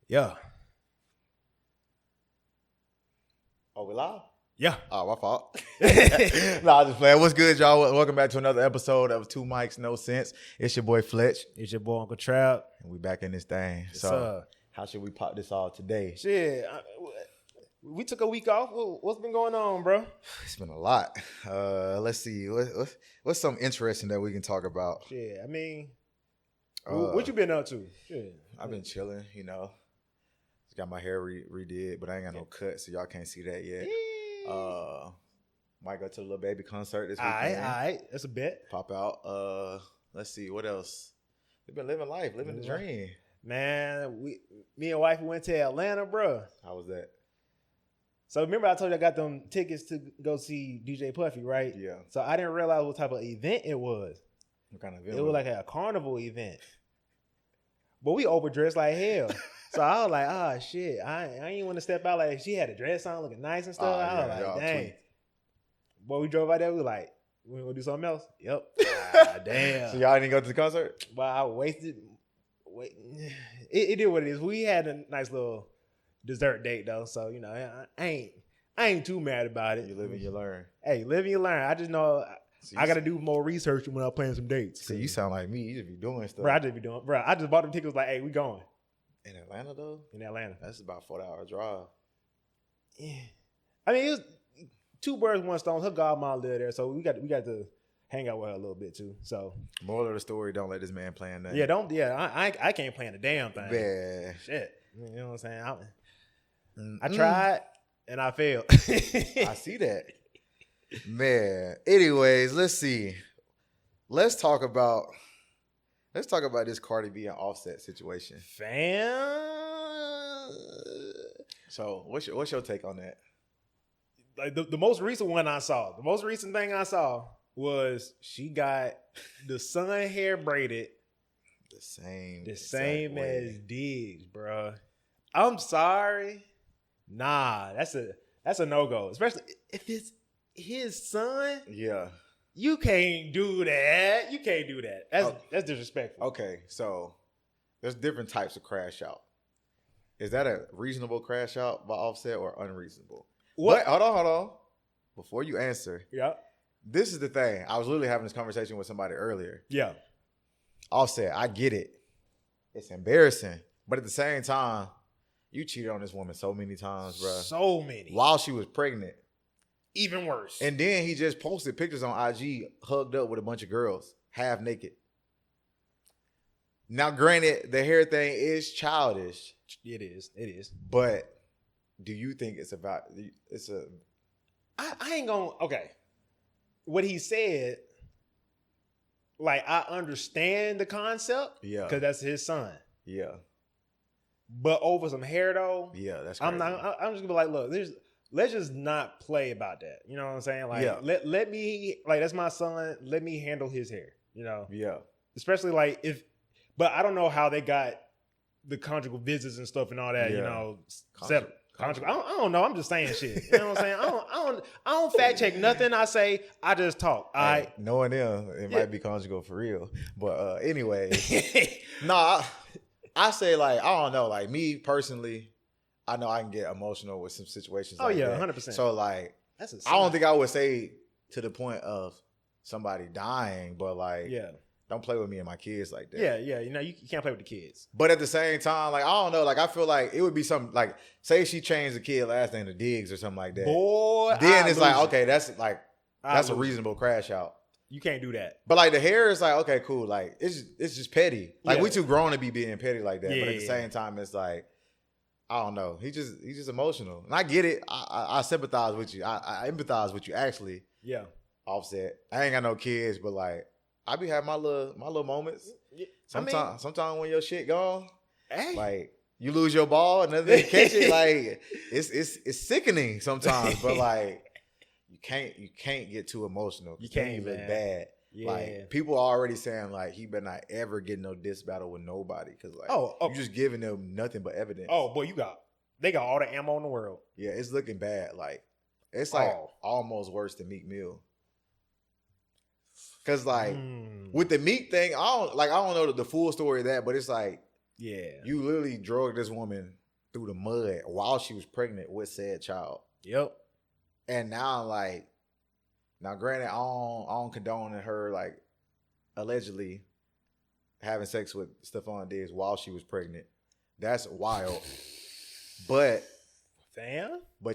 Yeah. Oh, we live? Yeah. Oh, my fault. Nah, just playing. What's good, y'all? Welcome back to another episode of Two Mics, No Sense. It's your boy Fletch, It's your boy Uncle Trap. and we back in this thing. Yes, So, sir. how should we pop this all today? Shit. We took a week off. What's been going on, bro? It's been a lot. Let's see. What's something interesting that we can talk about? Shit. I mean, Uh, what you been up to? Shit. I've been chilling, you know. Just got my hair redid, but I ain't got no cut, so y'all can't see that yet. Might go to the Lil Baby concert this All weekend. right. That's a bet. Pop out. Let's see what else. We've been living life, living the dream. Man, me and wife went to Atlanta, bro. How was that? So remember I told you I got them tickets to go see DJ Puffy, right? Yeah. So I didn't realize what type of event it was. What kind of event? It was like a carnival event. But we overdressed like hell. So I was like, oh, shit. I ain't want to step out. Like, she had a dress on looking nice and stuff. I was like, dang. Tweet. Boy, we drove out there. We were like, we gonna do something else? Yep. Damn. So y'all didn't go to the concert? But I wasted. It did what it is. We had a nice little dessert date, though. So, you know, I ain't too mad about it. You live and you learn. Hey, live and you learn. I just know I got to do more research when I'm planning some dates. So you sound like me. You just be doing stuff. Bro, I just be doing. Bro, I just bought them tickets. Like, hey, we going In Atlanta, though? in Atlanta. That's about a 4-hour drive. Yeah. I mean, it was two birds, one stone. Her godmom lived there, so we got to hang out with her a little bit too. So, Moral of the story: don't let this man plan that. I can't plan a damn thing. Man. Shit, you know what I'm saying? I Mm-mm. tried and I failed. I see that. Man. Anyways, let's see. Let's talk about this Cardi B and Offset situation. Fam. So, what's your take on that? Like the most recent one I saw, the most recent thing I saw was she got the son hair braided The same as Diggs, bro. I'm sorry. Nah, that's a no-go. Especially if it's his son. Yeah. You can't do that. You can't do that. That's disrespectful. Okay, so there's different types of crash out. Is that a reasonable crash out by Offset or unreasonable? What? But, hold on. Before you answer, Yeah. this is the thing. I was literally having this conversation with somebody earlier. Yeah. Offset, I get it. It's embarrassing. But at the same time, you cheated on this woman so many times, bro. So many. While she was pregnant. Even worse. And then he just posted pictures on IG hugged up with a bunch of girls, half naked. Now, granted, the hair thing is childish. It is. But do you think I ain't gonna. Okay. What he said, like, I understand the concept. Yeah. Because that's his son. Yeah. But over some hair, though, Yeah, that's crazy. I'm just gonna be like, look, let's just not play about that. You know what I'm saying? Like, Yeah. let me, like, that's my son. Let me handle his hair. You know? Yeah. Especially like but I don't know how they got the conjugal visits and stuff and all that. Yeah. You know, settled. Conjugal. I don't know. I'm just saying shit. You know what I'm saying? I don't fact check nothing I say. I just talk. All right. Knowing them, it Yeah. might be conjugal for real. But anyway, nah, I say, like, I don't know. Like, me personally, I know I can get emotional with some situations. Oh like yeah, that. 100%. So, like, That's a I don't think I would say to the point of somebody dying, but like, Yeah. don't play with me and my kids like that. Yeah. You know, you can't play with the kids. But at the same time, like, I don't know. Like, I feel like it would be something like, say she changed the kid last name to Diggs or something like that. Boy, Then I it's like, lose it. okay, that's a lose it. reasonable crash out. You can't do that. But like the hair is like, okay, cool. Like it's just petty. Like Yeah. we too grown to be being petty like that. But at the Yeah. same time, it's like, I don't know. He's just emotional. And I get it. I sympathize with you. I empathize with you actually. Yeah. Offset. I ain't got no kids, but like I be having my little moments. Sometimes when your shit gone, Hey. like you lose your ball and another catch it, like it's sickening sometimes. But like you can't get too emotional. You Then can't, look man. bad. Yeah. Like people are already saying like he better not ever get no diss battle with nobody because like Oh. you just giving them nothing but evidence. Oh, boy, they got all the ammo in the world. Yeah, it's looking bad. Like it's like Oh. almost worse than Meek Mill. Cause like with the Meek thing, I don't know the full story of that, but it's like Yeah. You literally drug this woman through the mud while she was pregnant with said child. Yep. And now, like, granted, I don't condone her, like, allegedly having sex with Stephon Diggs while she was pregnant. That's wild. But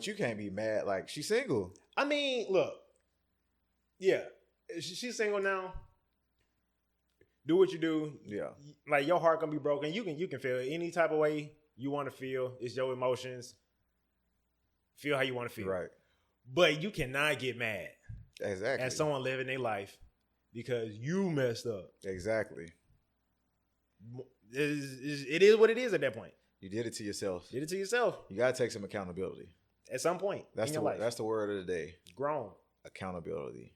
you can't be mad. Like, she's single. I mean, look. Yeah. She's single now. Do what you do. Yeah. Like, your heart gonna be broken. You can feel it any type of way you want to feel. It's your emotions. Feel how you want to feel. Right. But you cannot get mad. Exactly. At someone living their life because you messed up. Exactly. It is what it is at that point. You did it to yourself. Did it to yourself. You gotta take some accountability. At some point in your life. That's the word of the day. Grown. Accountability.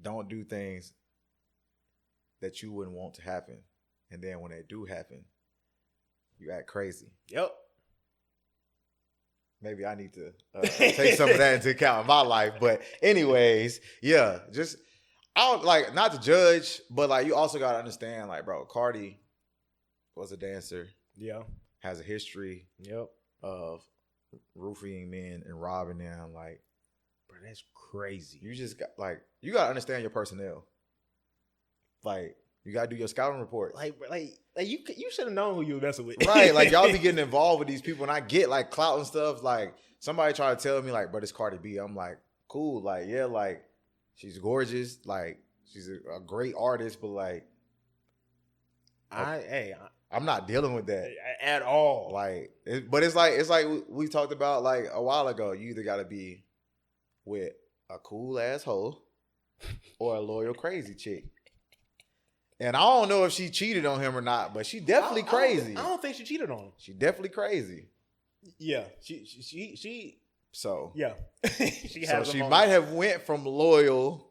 Don't do things that you wouldn't want to happen. And then when they do happen, you act crazy. Yep. Maybe I need to take some of that into account in my life. But anyways, yeah, just I don't like not to judge, but like you also gotta understand, like, bro, Cardi was a dancer. Yeah. Has a history of roofing men and robbing them. Like, bro, that's crazy. You just got you gotta understand your personnel. Like, you gotta do your scouting report. Like you should have known who you were messing with. Right. Like, y'all be getting involved with these people, and I get like clout and stuff. Like, somebody try to tell me, like, bro, this Cardi B. I'm like, cool. Like, yeah, like, she's gorgeous. Like, she's a great artist, but like, I'm not dealing with that at all. Like, but it's like we talked about like a while ago. You either gotta be with a cool asshole or a loyal crazy chick. And I don't know if she cheated on him or not, but she definitely crazy. I don't think she cheated on him. She definitely crazy. Yeah, she. So yeah, she might have went from loyal,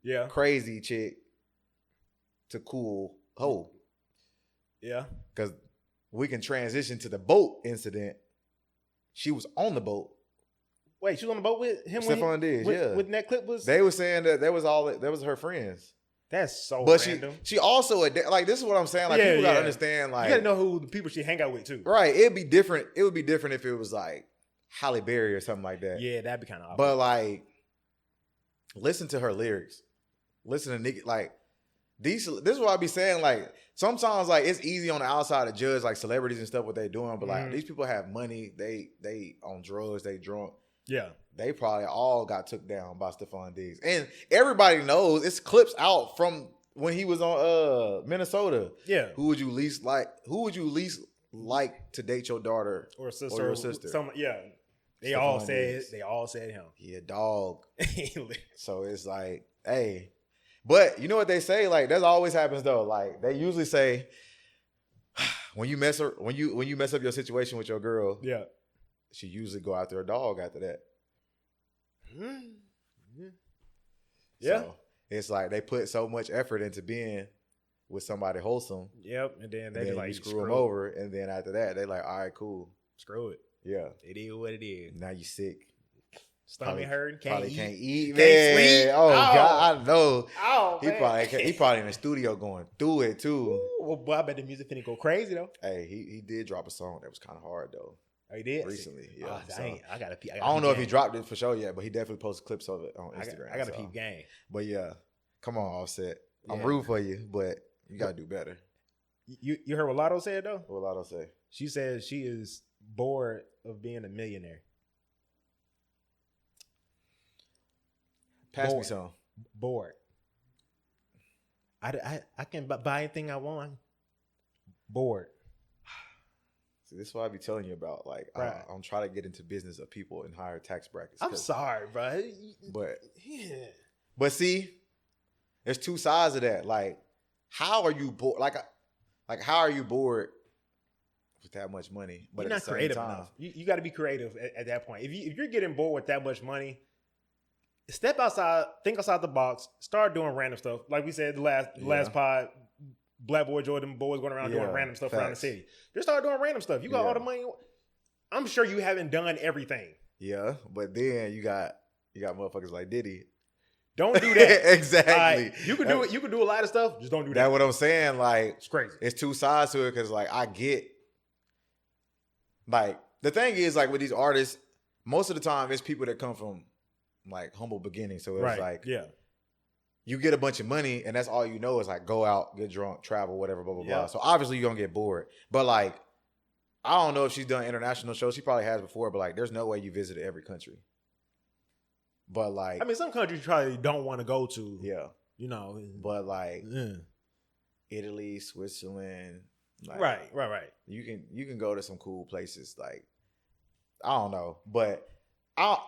yeah, crazy chick to cool hoe. Yeah, because we can transition to the boat incident. She was on the boat. Wait, she was on the boat with him? Stephon Diggs, yeah. When that clip was, they were saying that that was her friends. That's so but random. She also like this is what I'm saying. Like, people gotta understand. Like, you gotta know who the people she hang out with too. Right. It'd be different. It would be different if it was like Halle Berry or something like that. Yeah, that'd be kind of awkward. But like, listen to her lyrics. Listen to Nicki. Like, this is what I be saying. Like, sometimes like it's easy on the outside to judge like celebrities and stuff what they doing, but like these people have money. They on drugs. They drunk. Yeah. They probably all got took down by Stephon Diggs. And everybody knows it's clips out from when he was on Minnesota. Yeah. Who would you least like to date your daughter or sister? Or your sister? They all said him. He a dog. So it's like, hey. But you know what they say? Like, that always happens though. Like, they usually say when you mess up your situation with your girl, yeah, she usually go after a dog after that. Yeah. So it's like they put so much effort into being with somebody wholesome. Yep. And then they like screw them over, and then after that they like, all right, cool, screw it. Yeah. It is what it is. Now you sick. Stomach hurting. Can't eat. Man. Sleep. Oh God, I know. Oh, he probably in the studio going through it too. Ooh, well, boy, I bet the music finna go crazy though. Hey, he did drop a song that was kind of hard though. Oh, he did recently. Yeah. Oh, so, I gotta peep. I don't know if he dropped it for sure yet, but he definitely posted clips of it on Instagram. I gotta peep game. But yeah, come on, Offset. Yeah. I'm rooting for you, but you gotta do better. You heard what Lotto said though? What Lotto say? She said she is bored of being a millionaire. Pass me some. Bored. I can buy anything I want. Bored. See, this is what I be telling you about. Like, right. I'm trying to get into business of people in higher tax brackets. I'm sorry, bro. But yeah. But see, there's two sides of that. Like, how are you bored? Like how are you bored with that much money? But you're not creative enough. You got to be creative at that point. If you're getting bored with that much money, step outside, think outside the box, start doing random stuff. Like we said the last pod, Black Boy Jordan boys going around doing random stuff around the city. Just start doing random stuff. You got all the money. I'm sure you haven't done everything. Yeah, but then you got motherfuckers like Diddy Don't do that. Exactly. Like, you can do it. You can do a lot of stuff. Just don't do that. That's what I'm saying. Like, It's crazy. it's two sides to it because, like, I get, like, the thing is, like, with these artists, most of the time, it's people that come from, like, humble beginnings. So it's like, yeah, you get a bunch of money, and that's all you know is, like, go out, get drunk, travel, whatever, blah, blah, blah. So obviously, you're going to get bored. But, like, I don't know if she's done international shows. She probably has before, but, like, there's no way you visited every country. But, like, I mean, some countries you probably don't want to go to. Yeah. You know. But, like, Italy, Switzerland. Like, right. You can go to some cool places. Like, I don't know. But I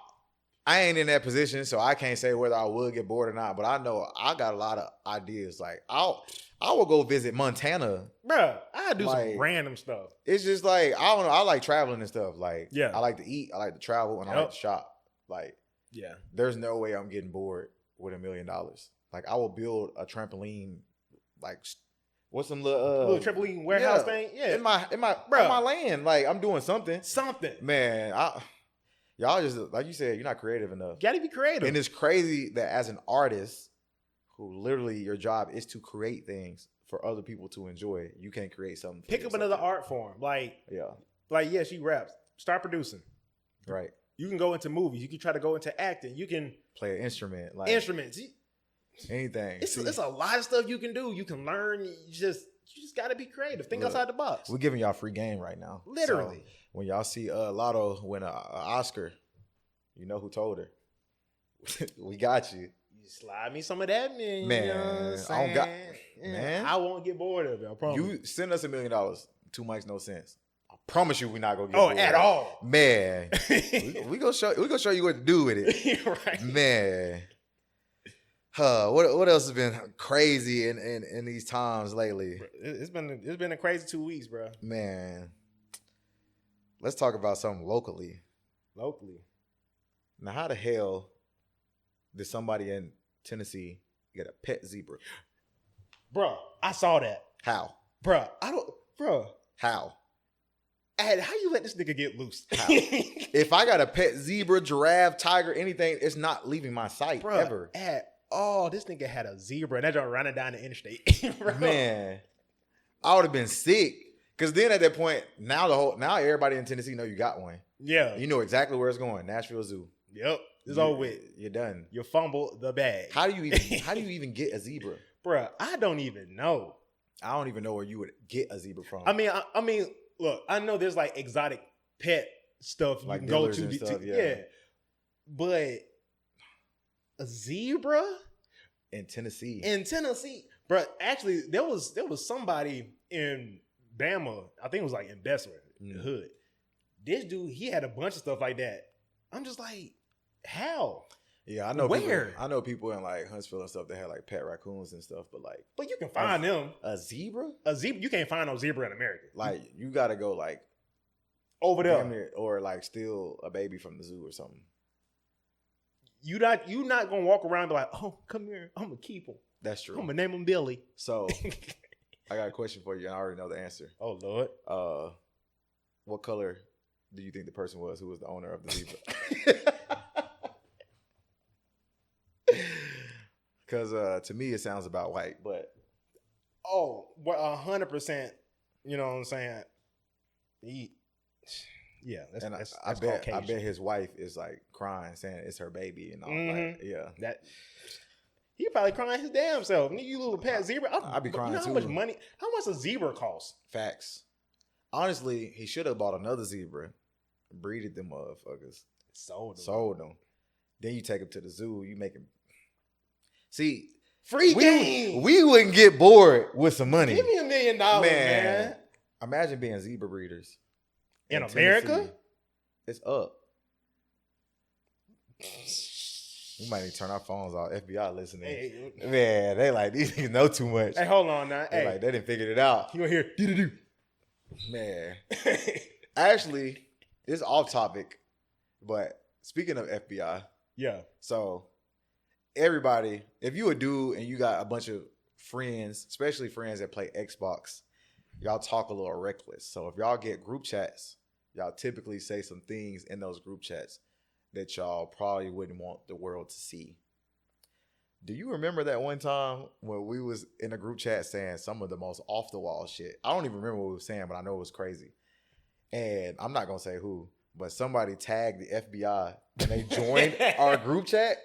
ain't in that position, so I can't say whether I would get bored or not. But I know I got a lot of ideas. Like, I will go visit Montana. Bruh, I do like, some random stuff. It's just like, I don't know. I like traveling and stuff. Like, yeah. I like to eat. I like to travel. And I like to shop. Like, yeah. There's no way I'm getting bored with $1 million. Like, I will build a trampoline, like, what's some little trampoline warehouse thing? Yeah. In my land. Like, I'm doing something. Man, y'all just, like you said, you're not creative enough. You gotta be creative. And it's crazy that as an artist who literally your job is to create things for other people to enjoy, you can't create something. Pick up another art form. Like, she raps. Start producing. Right. You can go into movies. You can try to go into acting. You can play an instrument. Like instruments. Anything. It's a lot of stuff you can do. You can learn. You just got to be creative. Think outside the box. We're giving y'all free game right now. Literally. So when y'all see Lotto win an Oscar, you know who told her. We got you. You slide me some of that, man. Man, you know what I'm saying? Man, I won't get bored of it. I promise. You send us $1 million. 2 mics, no sense. I promise you, we're not gonna get bored. At all, man. we gonna show you what to do with it, right, man. What else has been crazy in these times lately? It's been a crazy 2 weeks, bro. Man, let's talk about something locally. Now, how the hell did somebody in Tennessee get a pet zebra? Bro, I saw that. How? Bro, How? How you let this nigga get loose? How? If I got a pet zebra, giraffe, tiger, anything, it's not leaving my sight ever. This nigga had a zebra and that just running down the interstate. Man, I would have been sick. Cause then at that point, now everybody in Tennessee know you got one. Yeah. You know exactly where it's going. Nashville Zoo. Yep. It's over with. You're done. You fumble the bag. How do you even get a zebra? Bruh, I don't even know. I don't even know where you would get a zebra from. I mean, look, I know there's like exotic pet stuff like you can go to. And stuff, yeah. But a zebra in Tennessee. Bruh, actually, there was somebody in Bama, I think it was like in Bessemer, the hood. This dude, he had a bunch of stuff like that. I'm just like, how? Yeah, I know. Where? I know people in like Huntsville and stuff that had like pet raccoons and stuff, but you can find them. A zebra? You can't find no zebra in America. Like you got to go like over there or like steal a baby from the zoo or something. You not gonna walk around and be like, oh, come here, I'm gonna keep him. That's true. I'm gonna name him Billy. So I got a question for you, and I already know the answer. Oh Lord. What color do you think the person was who was the owner of the zebra? Because to me, it sounds about white, but 100%. You know what I'm saying? That's I bet his wife is like crying, saying it's her baby and all. Like, yeah, that he probably crying his damn self. You little pet zebra. I'd be crying too. How much a zebra cost? Facts. Honestly, he should have bought another zebra, breeded them motherfuckers, sold them. Then you take him to the zoo. You make him. See, free game. We wouldn't get bored with some money. Give me $1 million, man. Imagine being zebra breeders in America. Tennessee. It's up. We might need to turn our phones off. FBI listening. Hey. Man, they like these niggas know too much. Hey, hold on now. They didn't figure it out. You gonna hear do. Man. Actually, it's off topic, but speaking of FBI, yeah. So everybody, if you a dude and you got a bunch of friends, especially friends that play Xbox, y'all talk a little reckless. So if y'all get group chats, y'all typically say some things in those group chats that y'all probably wouldn't want the world to see. Do you remember that one time when we was in a group chat saying some of the most off the wall shit? I don't even remember what we were saying, but I know it was crazy. And I'm not gonna say who, but somebody tagged the FBI and they joined our group chat.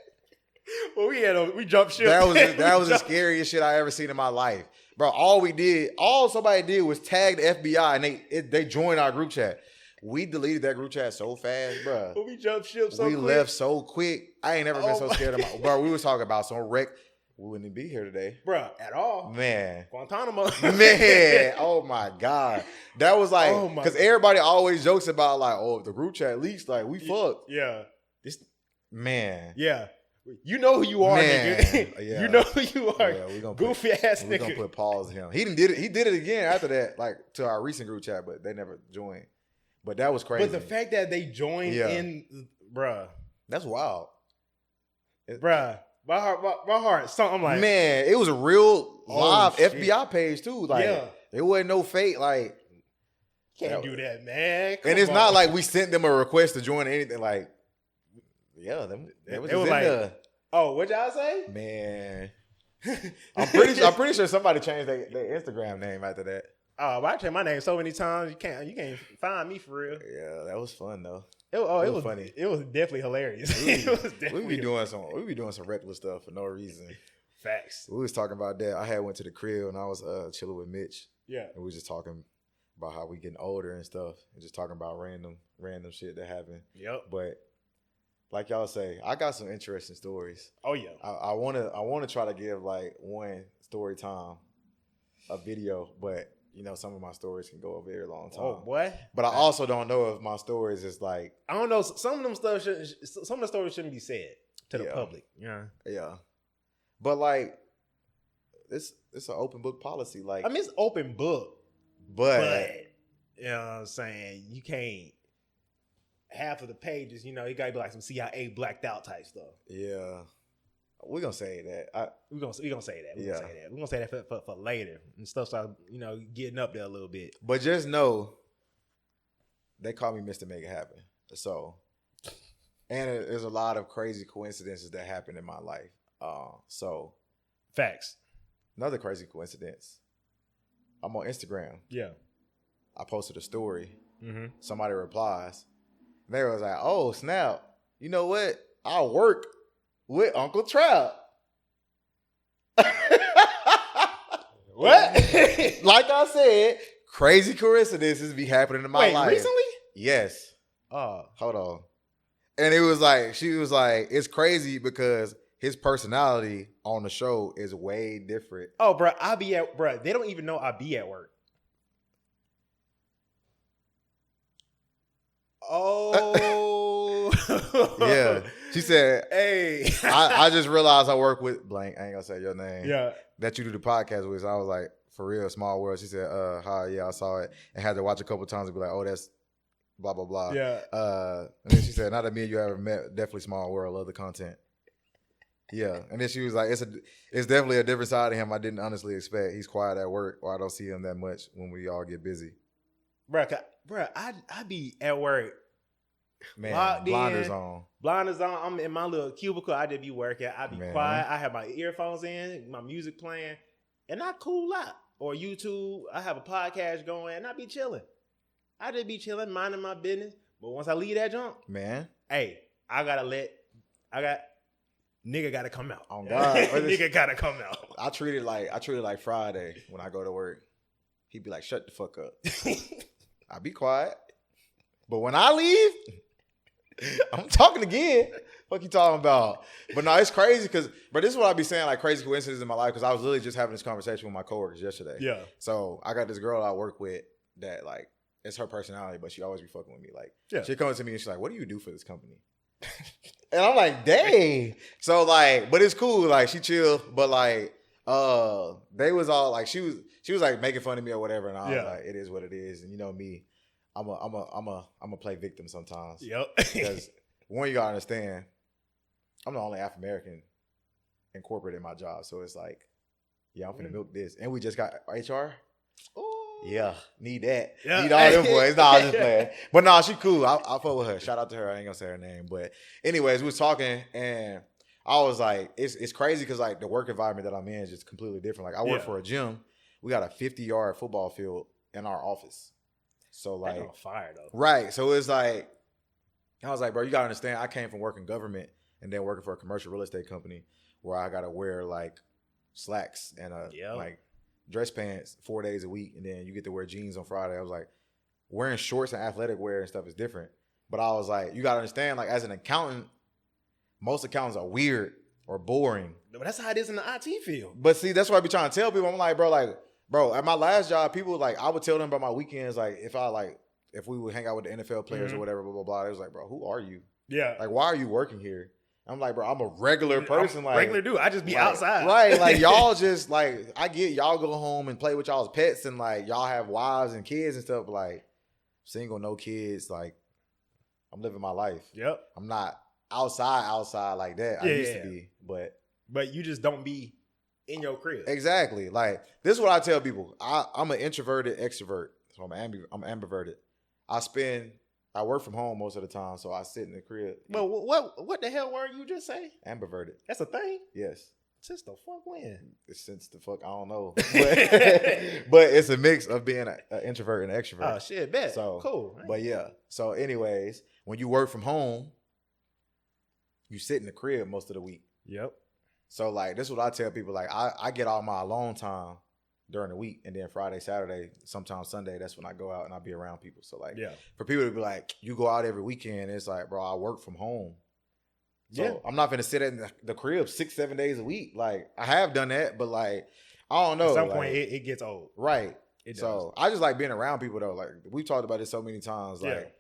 Well, we jumped ship. That was the scariest shit I ever seen in my life, bro. All somebody did was tag the FBI and they joined our group chat. We deleted that group chat so fast, bro. But we jumped ship so quick. We left so quick. I ain't never been so scared of my bro. We was talking about some wreck. We wouldn't be here today, bro, at all. Man, Guantanamo. Man, oh my God, that was like because everybody always jokes about like, oh, if the group chat leaks, like we fucked. Yeah, man. Yeah, you know who you are, nigga. Yeah. You know who you are. Yeah, we gonna goofy ass nigga. We gonna put pause on him. He did it again after that, like to our recent group chat, but they never joined. But that was crazy. But the fact that they joined in, bruh, that's wild, bruh. My heart. So I'm like, man, it was a real live FBI page too. Like, it wasn't no fake. Like, can't do that, man. And it's not like we sent them a request to join anything. Like, yeah, they was like, oh, what y'all say, man? I'm pretty sure somebody changed their Instagram name after that. Oh, but I changed my name so many times. You can't find me for real. Yeah, that was fun though. It was funny. It was definitely hilarious. We be doing some reckless stuff for no reason. Facts. We was talking about that. I had went to the crib and I was chilling with Mitch. Yeah. And we was just talking about how we getting older and stuff, and just talking about random shit that happened. Yep. But like y'all say, I got some interesting stories. Oh yeah. I wanna try to give like one story time, a video, but you know, some of my stories can go a very long time. Oh boy! But I also don't know if my stories is like, I don't know. Some of the stories shouldn't be said to the public. Yeah. Yeah. But like, it's an open book policy. Like, I mean, it's open book, but you know what I'm saying, you can't. Half of the pages, you know, it gotta be like some CIA blacked out type stuff. Yeah. We're gonna say that. We're gonna say that. We're gonna say that for later and stuff. Start, you know, getting up there a little bit. But just know, they call me Mr. Make It Happen. So, and there's a lot of crazy coincidences that happen in my life. So, facts. Another crazy coincidence. I'm on Instagram. Yeah. I posted a story. Mm-hmm. Somebody replies. They was like, "Oh snap! You know what? I work with Uncle Trap." What? Like I said, crazy coincidences be happening in my life. Wait, recently? Yes. Oh, hold on. And it was like, she was like, it's crazy because his personality on the show is way different. Oh, bro, they don't even know I be at work. Oh. Yeah. She said, hey. I just realized I work with blank. I ain't gonna say your name. Yeah. That you do the podcast with. So I was like, for real, small world. She said, hi, yeah, I saw it. And had to watch a couple times and be like, oh, that's blah, blah, blah. Yeah. And then she said, not that me and you ever met, definitely small world, love the content. Yeah. And then she was like, it's definitely a different side of him I didn't honestly expect. He's quiet at work, or I don't see him that much when we all get busy. Bro, I be at work. Man, blinders on. I'm in my little cubicle. I just be working. I be quiet. I have my earphones in, my music playing, and I cool out. Or YouTube, I have a podcast going, and I be chilling. I just be chilling, minding my business. But once I leave that junk, man, hey, nigga gotta come out. Oh God, nigga gotta come out. I treat it like Friday when I go to work. He'd be like, "Shut the fuck up." I be quiet, but when I leave, I'm talking again. Fuck you talking about? But no, it's crazy because, but this is what I be saying, like crazy coincidences in my life, because I was literally just having this conversation with my coworkers yesterday. Yeah. So I got this girl I work with that like, it's her personality, but she always be fucking with me. Like, she comes to me and she's like, "What do you do for this company?" And I'm like, dang. So like, but it's cool. Like she chill, but like, they was all like, she was like making fun of me or whatever, and I was like, it is what it is. And you know me, I'm a play victim sometimes. Yep. Because one, you gotta understand, I'm the only African American in corporate in my job, so it's like, yeah, I'm finna milk this, and we just got HR. Ooh. Yeah, need that. Yeah. Need all them boys. Nah, I was just playing. But nah, she cool. I fuck with her. Shout out to her. I ain't gonna say her name. But anyways, we was talking, and I was like, it's crazy because like the work environment that I'm in is just completely different. Like I work for a gym. We got a 50-yard football field in our office. So like, that's on fire though. Right. So it's like, I was like, bro, you gotta understand. I came from working government and then working for a commercial real estate company where I gotta wear like slacks and like dress pants 4 days a week, and then you get to wear jeans on Friday. I was like, wearing shorts and athletic wear and stuff is different. But I was like, you gotta understand, like as an accountant, most accountants are weird or boring. But that's how it is in the IT field. But see, that's what I be trying to tell people. I'm like, bro, at my last job, people like I would tell them about my weekends, like if we would hang out with the NFL players or whatever, blah blah blah. It was like, bro, who are you? Yeah. Like, why are you working here? I'm like, bro, I'm a regular person. Like regular dude. I just be outside. Right. Like y'all just like, I get y'all go home and play with y'all's pets and like y'all have wives and kids and stuff. But like single, no kids. Like I'm living my life. Yep. I'm not outside like that. I used to be, but you just don't be in your crib. Exactly. Like this is what I tell people. I'm an introverted extrovert. So I'm ambiverted. I work from home most of the time, so I sit in the crib. Well, what the hell word you just say? Ambiverted. That's a thing? Yes. Since the fuck when? Since the fuck, I don't know. But it's a mix of being an introvert and an extrovert. Oh, shit, bet. So, cool. But yeah. So anyways, when you work from home, you sit in the crib most of the week. Yep. So like, this is what I tell people. Like I get all my alone time during the week, and then Friday, Saturday, sometimes Sunday, that's when I go out and I be around people. So like, for people to be like, you go out every weekend, it's like, bro, I work from home. So I'm not gonna sit in the crib 6-7 days a week. Like I have done that, but like, I don't know. At some like, point it gets old. Right. It does. So I just like being around people though. Like we've talked about this so many times. Like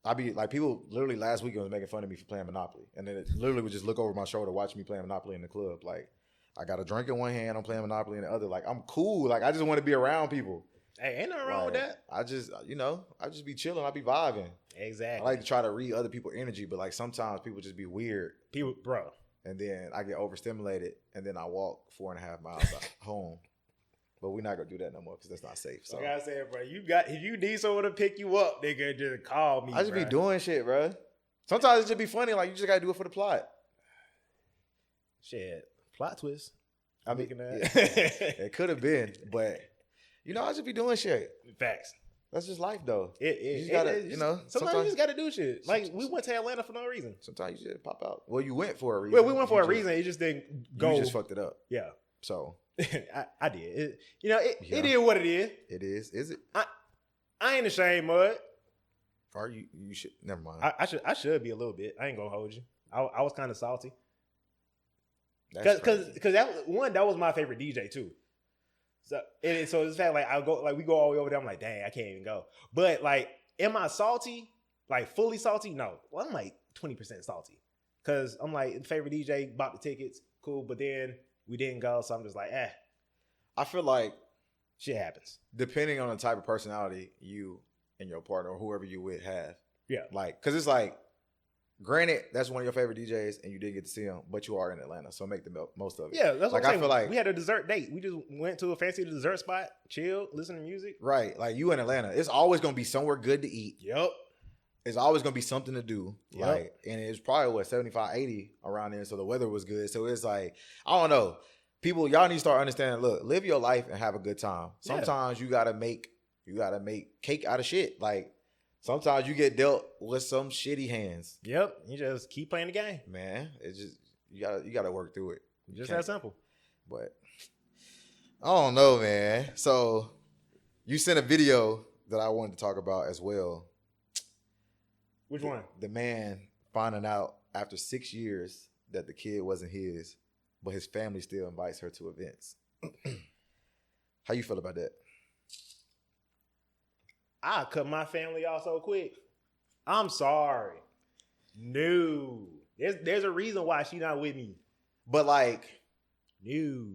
I be like, people literally last weekend was making fun of me for playing Monopoly. And then it literally would just look over my shoulder, watch me playing Monopoly in the club. Like, I got a drink in one hand, I'm playing Monopoly in the other. Like, I'm cool. Like, I just want to be around people. Hey, ain't nothing wrong with that. I just, I just be chilling. I be vibing. Exactly. I like to try to read other people's energy, but like sometimes people just be weird. People, bro. And then I get overstimulated, and then I walk 4.5 miles home. But we're not gonna do that no more because that's not safe. So like I said, bro, if you need someone to pick you up, nigga, just call me. I just be doing shit, bro. Sometimes it just be funny, like you just gotta do it for the plot. Shit, plot twist. I'm making that. Yeah. It could have been, but I just be doing shit. Facts. That's just life, though. You just gotta, sometimes you just gotta do shit. Like we went to Atlanta for no reason. Sometimes you just pop out. Well, you went for a reason. Well, we went for a reason. It just didn't go. You just fucked it up. Yeah. So I did. It is what it is. It is. Is it? I ain't ashamed of it. Are you? You should. Never mind. I should be a little bit. I ain't gonna hold you. I was kind of salty. Because that was my favorite DJ too. So it's the fact we go all the way over there. I'm like, dang, I can't even go. But like, am I salty? Like fully salty? No. Well, I'm like 20% salty. Cause I'm like, favorite DJ bought the tickets, cool. But then we didn't go, so I'm just like, I feel like shit happens. Depending on the type of personality you and your partner or whoever you with have. Yeah. Like, cause it's like, granted, that's one of your favorite DJs, and you didn't get to see him, but you are in Atlanta, so make the most of it. Yeah, that's what I'm saying. I feel like we had a dessert date. We just went to a fancy dessert spot, chill, listen to music. Right, like you in Atlanta, it's always gonna be somewhere good to eat. Yep. It's always gonna be something to do. Yep. Like, and it's probably 75, 80 around there, so the weather was good. So it's like, I don't know. People, y'all need to start understanding. Look, live your life and have a good time. Sometimes you gotta make cake out of shit. Like. Sometimes you get dealt with some shitty hands. Yep. You just keep playing the game. Man, it's just you gotta work through it. Just that simple. But I don't know, man. So you sent a video that I wanted to talk about as well. Which one? The man finding out after 6 years that the kid wasn't his, but his family still invites her to events. How you feel about that? I cut my family off so quick. I'm sorry. No. There's a reason why she not with me. But like, no.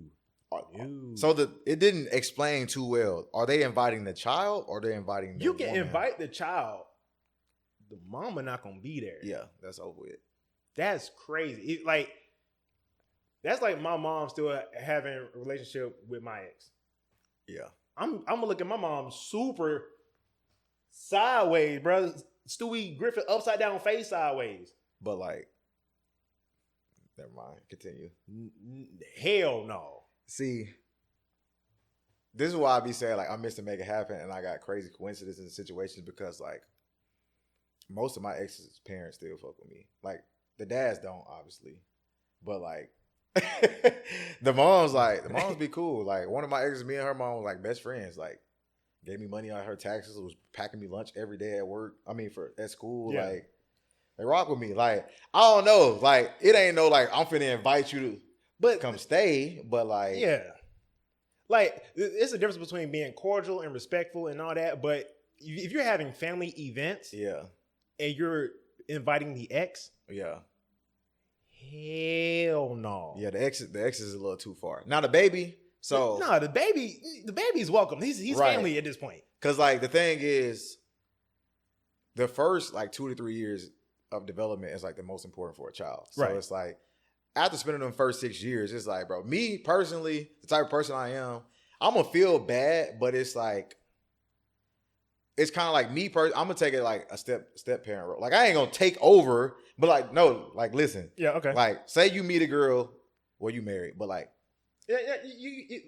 So it didn't explain too well. Are they inviting the child or are they inviting the You can woman? invite the child. The mama not gonna be there. Yeah, that's over with. That's crazy. That's like my mom still having a relationship with my ex. Yeah. I'm gonna look at my mom super sideways, bro. Stewie Griffin upside down face sideways. But like, Never mind. Continue. Hell no. See, this is why I be saying like I missed to make it happen, and I got crazy coincidences and situations because like most of my ex's parents still fuck with me. Like the dads don't, obviously, but like the moms be cool. Like one of my exes, me and her mom was like best friends. Like gave me money on her taxes. Was packing me lunch every day at work. I mean at school. Yeah. Like they rock with me. Like I don't know. Like it ain't no like I'm finna invite you to come stay. But like yeah. Like, it's a difference between being cordial and respectful and all that, but if you're having family events and you're inviting the ex, hell no. Yeah, the ex is a little too far. Now the baby, so... No, the baby's welcome. He's right. Family at this point. Because, like, the thing is, the first, like, 2 to 3 years of development is, like, the most important for a child. So it's like, after spending them first 6 years, it's like, bro, me personally, the type of person I am, I'm going to feel bad, but it's like, it's kind of like me, I'm going to take it like a step parent role. Like, I ain't going to take over, but like, no, like, listen. Yeah, okay. Like, say you meet a girl, well, you married, but like. Yeah,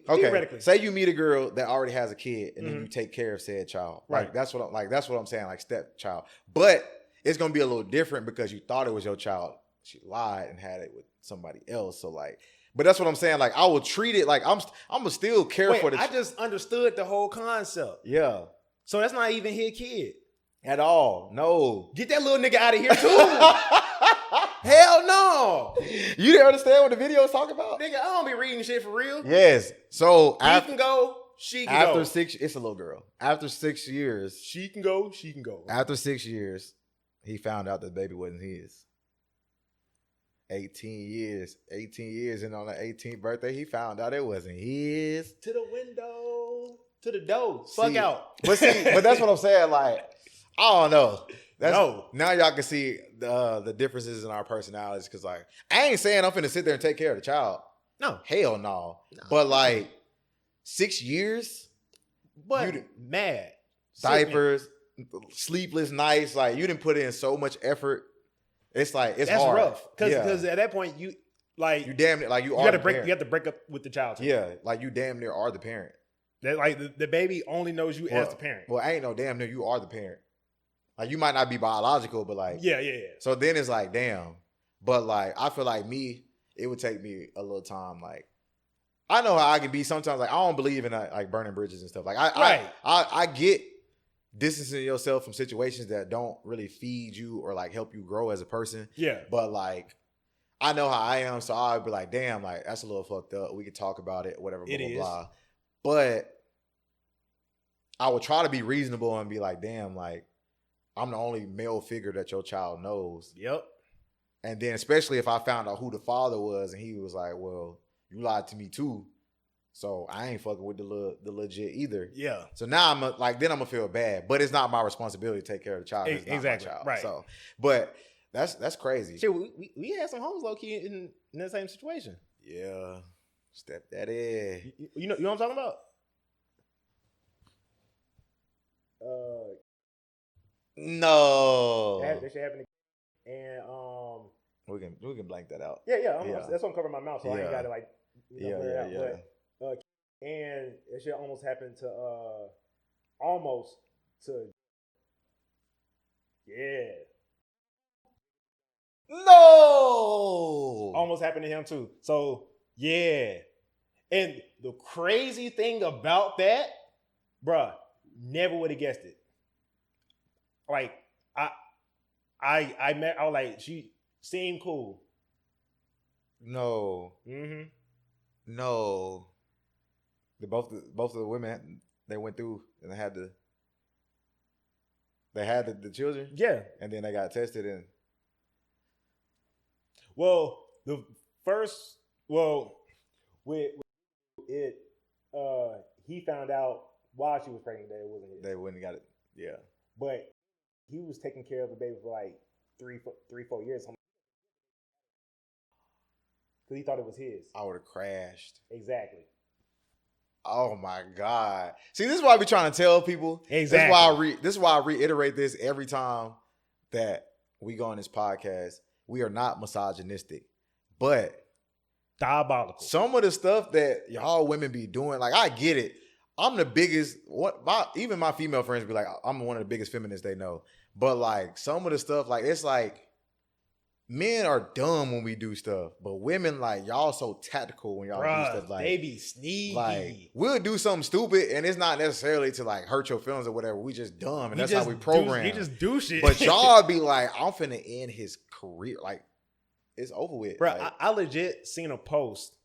okay. Theoretically. Say you meet a girl that already has a kid, and then you take care of said child. Right. Like, that's what I'm saying, like stepchild. But it's going to be a little different because you thought it was your child. She lied and had it with somebody else. So like, but that's what I'm saying. Like I will treat it like I'm gonna still care for the. I just understood the whole concept. Yeah. So that's not even his kid at all. No. Get that little nigga out of here too. Hell no. You didn't understand what the video was talking about? Nigga, I don't be reading shit for real. Yes. So he can go. She can after go. 6, it's a little girl. After 6 years, she can go. She can go. After 6 years, he found out that the baby wasn't his. 18 years, and on the 18th birthday, he found out it wasn't his. To the window, to the door, fuck out. But that's what I'm saying. Like, I don't know. Now y'all can see the differences in our personalities. Because like, I ain't saying I'm finna sit there and take care of the child. No, hell no. But like 6 years, but mad diapers, sleepless nights. Like you didn't put in so much effort. It's like that's hard. Rough because at that point you damn near like you have to break up with the child too. Yeah, like you damn near are the parent. That like the baby only knows you as the parent. Well, ain't no damn near you are the parent. Like you might not be biological, but like yeah. So then it's like damn, but like I feel like it would take me a little time. Like I know how I can be sometimes. Like I don't believe in like burning bridges and stuff. Like I get distancing yourself from situations that don't really feed you or like help you grow as a person. Yeah. But like, I know how I am, so I'll be like, damn, like that's a little fucked up. We could talk about it, whatever, blah, blah, blah. But I would try to be reasonable and be like, damn, like I'm the only male figure that your child knows. Yep. And then especially if I found out who the father was and he was like, well, you lied to me too. So I ain't fucking with the legit either. Yeah. So now I'm gonna feel bad, but it's not my responsibility to take care of the child. It's exactly. Not my child. Right. So, but that's crazy. Shit, we had some homies low key in that same situation. Yeah. Stepdaddy. You know what I'm talking about? No. That shit happened, and we can blank that out. Yeah. That's what I'm covering my mouth, so I ain't got to like. Yeah. And it shit almost happened to No. Almost happened to him too. So yeah. And the crazy thing about that, never would have guessed it. Like I met, I was like, she seemed cool. No. Mm-hmm. No. Both of the women, they went through and they had the children. Yeah. And then they got tested and. Well, with it, he found out while she was pregnant that it wasn't his. They wouldn't got it. Yeah. But he was taking care of the baby for like 3-4 years. Because he thought it was his. I would have crashed. Exactly. Oh my God. See, this is why I be trying to tell people. Exactly. This is why I reiterate this every time that we go on this podcast. We are not misogynistic. But diabolical. some of the stuff that y'all women be doing, like I get it. I'm the biggest. Even my female friends be like, I'm one of the biggest feminists they know. But like some of the stuff, like it's like men are dumb when we do stuff, but women like y'all so tactical when y'all do stuff. Like they be sneaky. Like we'll do something stupid, and it's not necessarily to like hurt your feelings or whatever. We just dumb, and that's how we program. We just do shit. But y'all be like, I'm finna end his career. Like it's over with, bro. Like, I legit seen a post.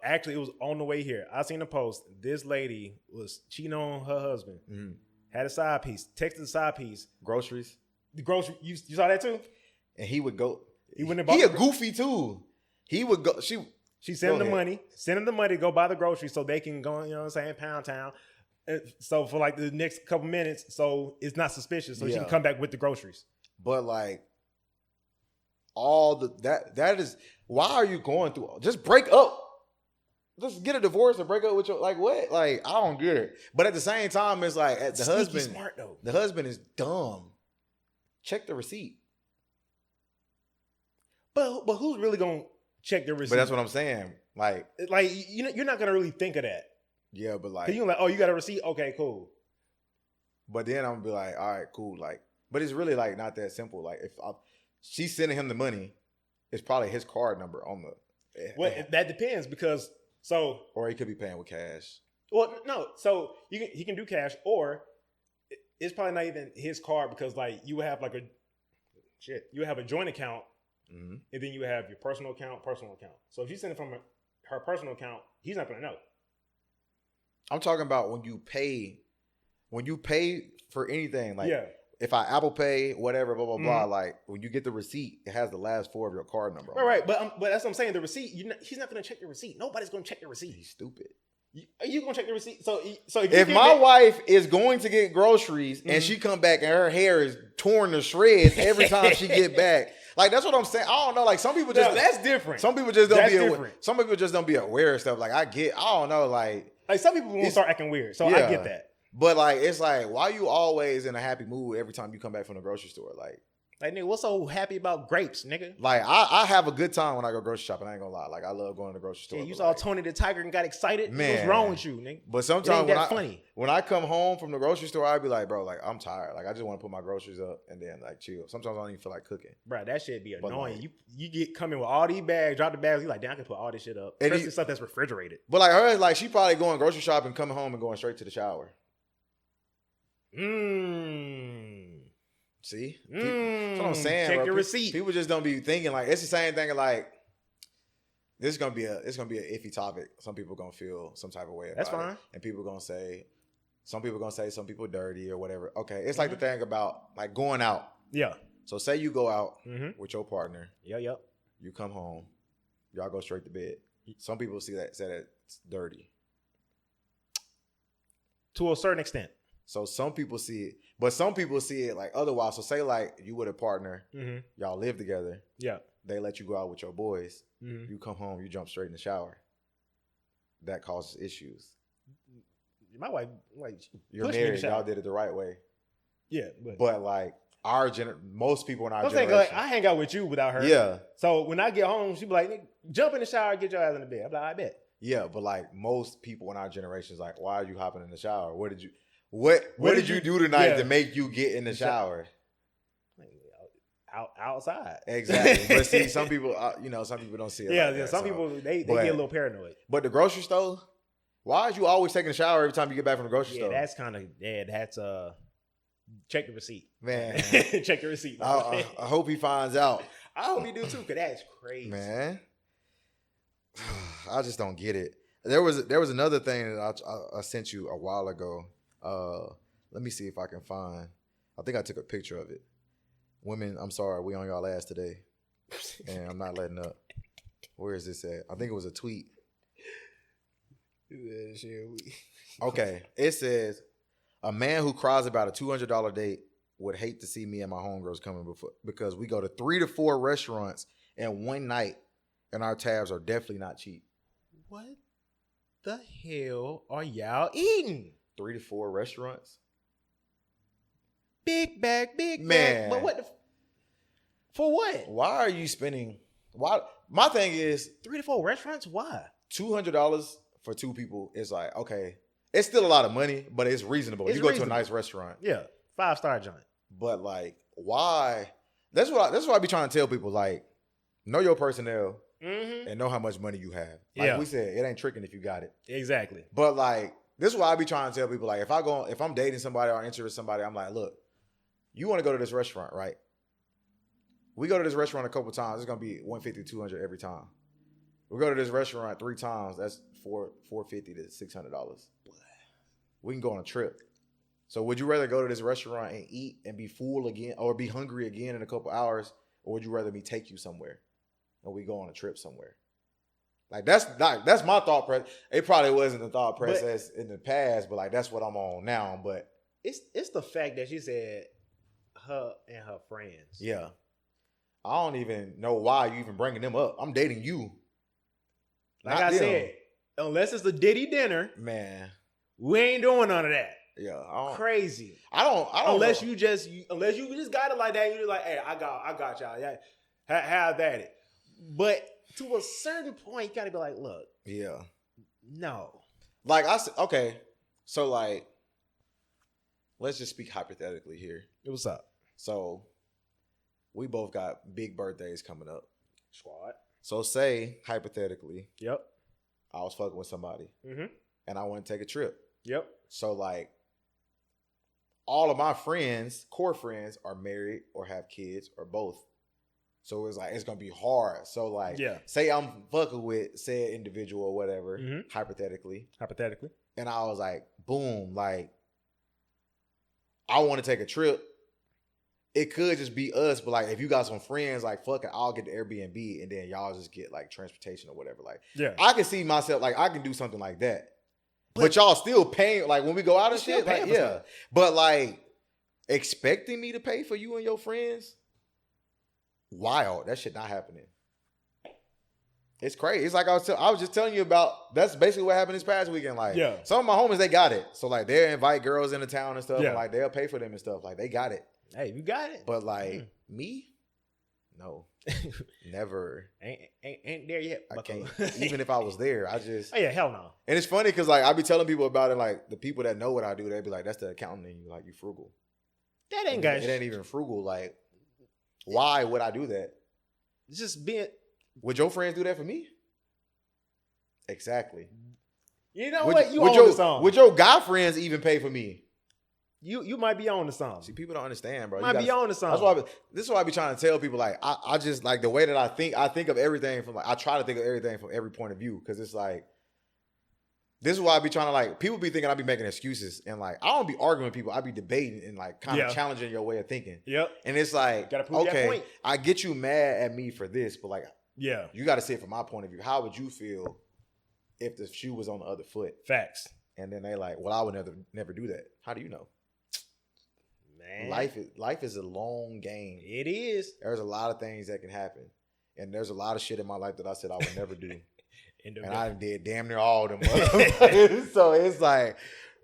Actually, it was on the way here. I seen a post. This lady was cheating on her husband. mm-hmm. Had a side piece. Texted the side piece. Groceries. The grocery. You saw that too? And he would go. He went and bought. He a goofy too. He would go. She sent him the money. Send him the money to go buy the groceries so they can go. You know what I'm saying? Pound town. So for like the next couple minutes, so it's not suspicious. So she can come back with the groceries. But like that is why are you going through? Just break up. Just get a divorce or break up with your like what? Like I don't get it. But at the same time, it's like the husband. Smart though. The husband is dumb. Check the receipt. But who's really gonna check the receipt? But that's what I'm saying. Like you're not gonna really think of that. Yeah, but like you're like, oh, you got a receipt? Okay, cool. But then I'm gonna be like, all right, cool. Like, but it's really like not that simple. Like if she's sending him the money, it's probably his card number on the. Well, that depends because. So, or he could be paying with cash. Well, no. So he can do cash, or it's probably not even his card because like you would have like you would have a joint account, mm-hmm. and then you would have your personal account. So if you send it from her personal account, he's not gonna know. I'm talking about when you pay for anything, like if I Apple Pay, whatever, blah blah blah. Like when you get the receipt, it has the last 4 of your card number. Right. But that's what I'm saying. The receipt, he's not going to check the receipt. Nobody's going to check the receipt. He's stupid. Are you going to check the receipt? So if my wife is going to get groceries and she come back and her hair is torn to shreds every time she get back, like that's what I'm saying. I don't know. Like some people just that's different. Some people just don't be aware. Some people just don't be aware of stuff. Like I don't know. Like some people won't start acting weird. So I get that. But like, it's like, why you always in a happy mood every time you come back from the grocery store? Like nigga, what's so happy about grapes, nigga? Like, I have a good time when I go grocery shopping. I ain't gonna lie. Like, I love going to the grocery store. Yeah, you saw Tony the Tiger and got excited. Man, what's wrong with you, nigga? But sometimes when I come home from the grocery store, I be like, bro, like I'm tired. Like I just want to put my groceries up and then like chill. Sometimes I don't even feel like cooking. Bro, that shit be annoying. Like, you get coming with all these bags, drop the bags. You like, damn, I can put all this shit up. Especially stuff that's refrigerated. But like her, like she probably going grocery shopping, coming home and going straight to the shower. See? That's what I'm saying. Check bro. your receipt. People just don't be thinking like it's the same thing. Like this is gonna be an iffy topic. Some people gonna feel some type of way about That's fine. it, and people gonna say some people dirty or whatever. Okay, it's like the thing about like going out. Yeah. So say you go out with your partner. Yep. You come home. Y'all go straight to bed. Some people say that it's dirty. To a certain extent. So some people see it, but some people see it like otherwise. So say like you with a partner, y'all live together. Yeah. They let you go out with your boys. You come home, you jump straight in the shower. That causes issues. My wife, like, you're married, y'all did it the right way. Yeah. But like most people in our generation. Like, I hang out with you without her. Yeah. So when I get home, she be like, jump in the shower, get your ass in the bed. I'm like, I bet. Yeah, but like most people in our generation is like, why are you hopping in the shower? What did you do tonight to make you get in the shower? Outside. Exactly. But see, some people, some people don't see it. Yeah, some people they get a little paranoid. But the grocery store, why is you always taking a shower every time you get back from the grocery store? That's kind of that's check the receipt, man. Check the receipt. I hope he finds out. I hope he do too, cause that's crazy, man. I just don't get it. There was another thing that I sent you a while ago. Let me see if I can find. I think I took a picture of it. Women, I'm sorry, we on y'all ass today, and I'm not letting up. Where is this at? I think it was a tweet. Okay, it says a man who cries about a $200 date would hate to see me and my homegirls coming because we go to 3 to 4 restaurants in one night, and our tabs are definitely not cheap. What the hell are y'all eating? 3 to 4 restaurants. Big bag. Man. But for what? Why are you spending Why? My thing is 3 to 4 restaurants. Why? $200 for 2 people is like, okay, it's still a lot of money, but it's reasonable. It's you go reasonable. to a nice restaurant. Yeah, 5-star joint. But like, why? That's what I be trying to tell people. Like, know your personnel and know how much money you have. Like we said, it ain't tricking if you got it. Exactly. But like, this is what I be trying to tell people. Like, if I'm dating somebody or interested in somebody, I'm like, look, you want to go to this restaurant, right? We go to this restaurant a couple times. It's gonna be $150, $200 every time. We go to this restaurant 3 times. That's $450 to $600. We can go on a trip. So would you rather go to this restaurant and eat and be full again, or be hungry again in a couple hours, or would you rather me take you somewhere, or we go on a trip somewhere? Like that's my thought process. It probably wasn't the thought process in the past, but like that's what I'm on now. But it's the fact that she said her and her friends. Yeah, I don't even know why you even bringing them up. I'm dating you. Like I said, unless it's a Diddy dinner, man, we ain't doing none of that. Yeah, crazy. I don't. Unless know. you just got it like that, you're like, hey, I got y'all. Yeah, have at it. But to a certain point, you gotta be like, look, yeah, no. Like I said, okay, so like, let's just speak hypothetically here. What's up? So, we both got big birthdays coming up. Squad. So say hypothetically, yep, I was fucking with somebody, and I want to take a trip. Yep. So like, all of my friends, core friends, are married or have kids or both. So it's like, it's going to be hard. So like, say I'm fucking with said individual or whatever, hypothetically. And I was like, boom, like, I want to take a trip. It could just be us, but like, if you got some friends, like, fuck it, I'll get the Airbnb and then y'all just get like transportation or whatever. Like, I can see myself, like, I can do something like that. But y'all still paying, like, when we go out and shit, like, yeah. But like, expecting me to pay for you and your friends, wild. That shit not happening. It's crazy. It's like I was just telling you about. That's basically what happened this past weekend. Like, some of my homies, they got it. So like, they'll invite girls into town and stuff, and like they'll pay for them and stuff. Like, they got it. Hey, you got it. But like me, no, never. Ain't there yet. I can't. Even if I was there, I just. Oh yeah, hell no. And it's funny because like I be telling people about it. Like, the people that know what I do, they be like, "That's the accountant in you. Like, you frugal." That ain't guys. It ain't even frugal. Like, why would I do that? It's just being. Would your friends do that for me? Exactly. You know what? You own the song. Would your guy friends even pay for me? You might be on the song. See, people don't understand, bro. Might be on the song. This is why I be trying to tell people. Like, I just like the way that I think of everything from like, I try to think of everything from every point of view, because it's like, this is why I be trying to like, people be thinking I be making excuses, and like, I don't be arguing with people. I be debating and like kind of challenging your way of thinking. Yep. And it's like, okay, I get you mad at me for this, but like, you got to see it from my point of view. How would you feel if the shoe was on the other foot? Facts. And then they like, well, I would never do that. How do you know? Man, life is a long game. It is. There's a lot of things that can happen, and there's a lot of shit in my life that I said I would never do, and I did damn near all of them. So it's like,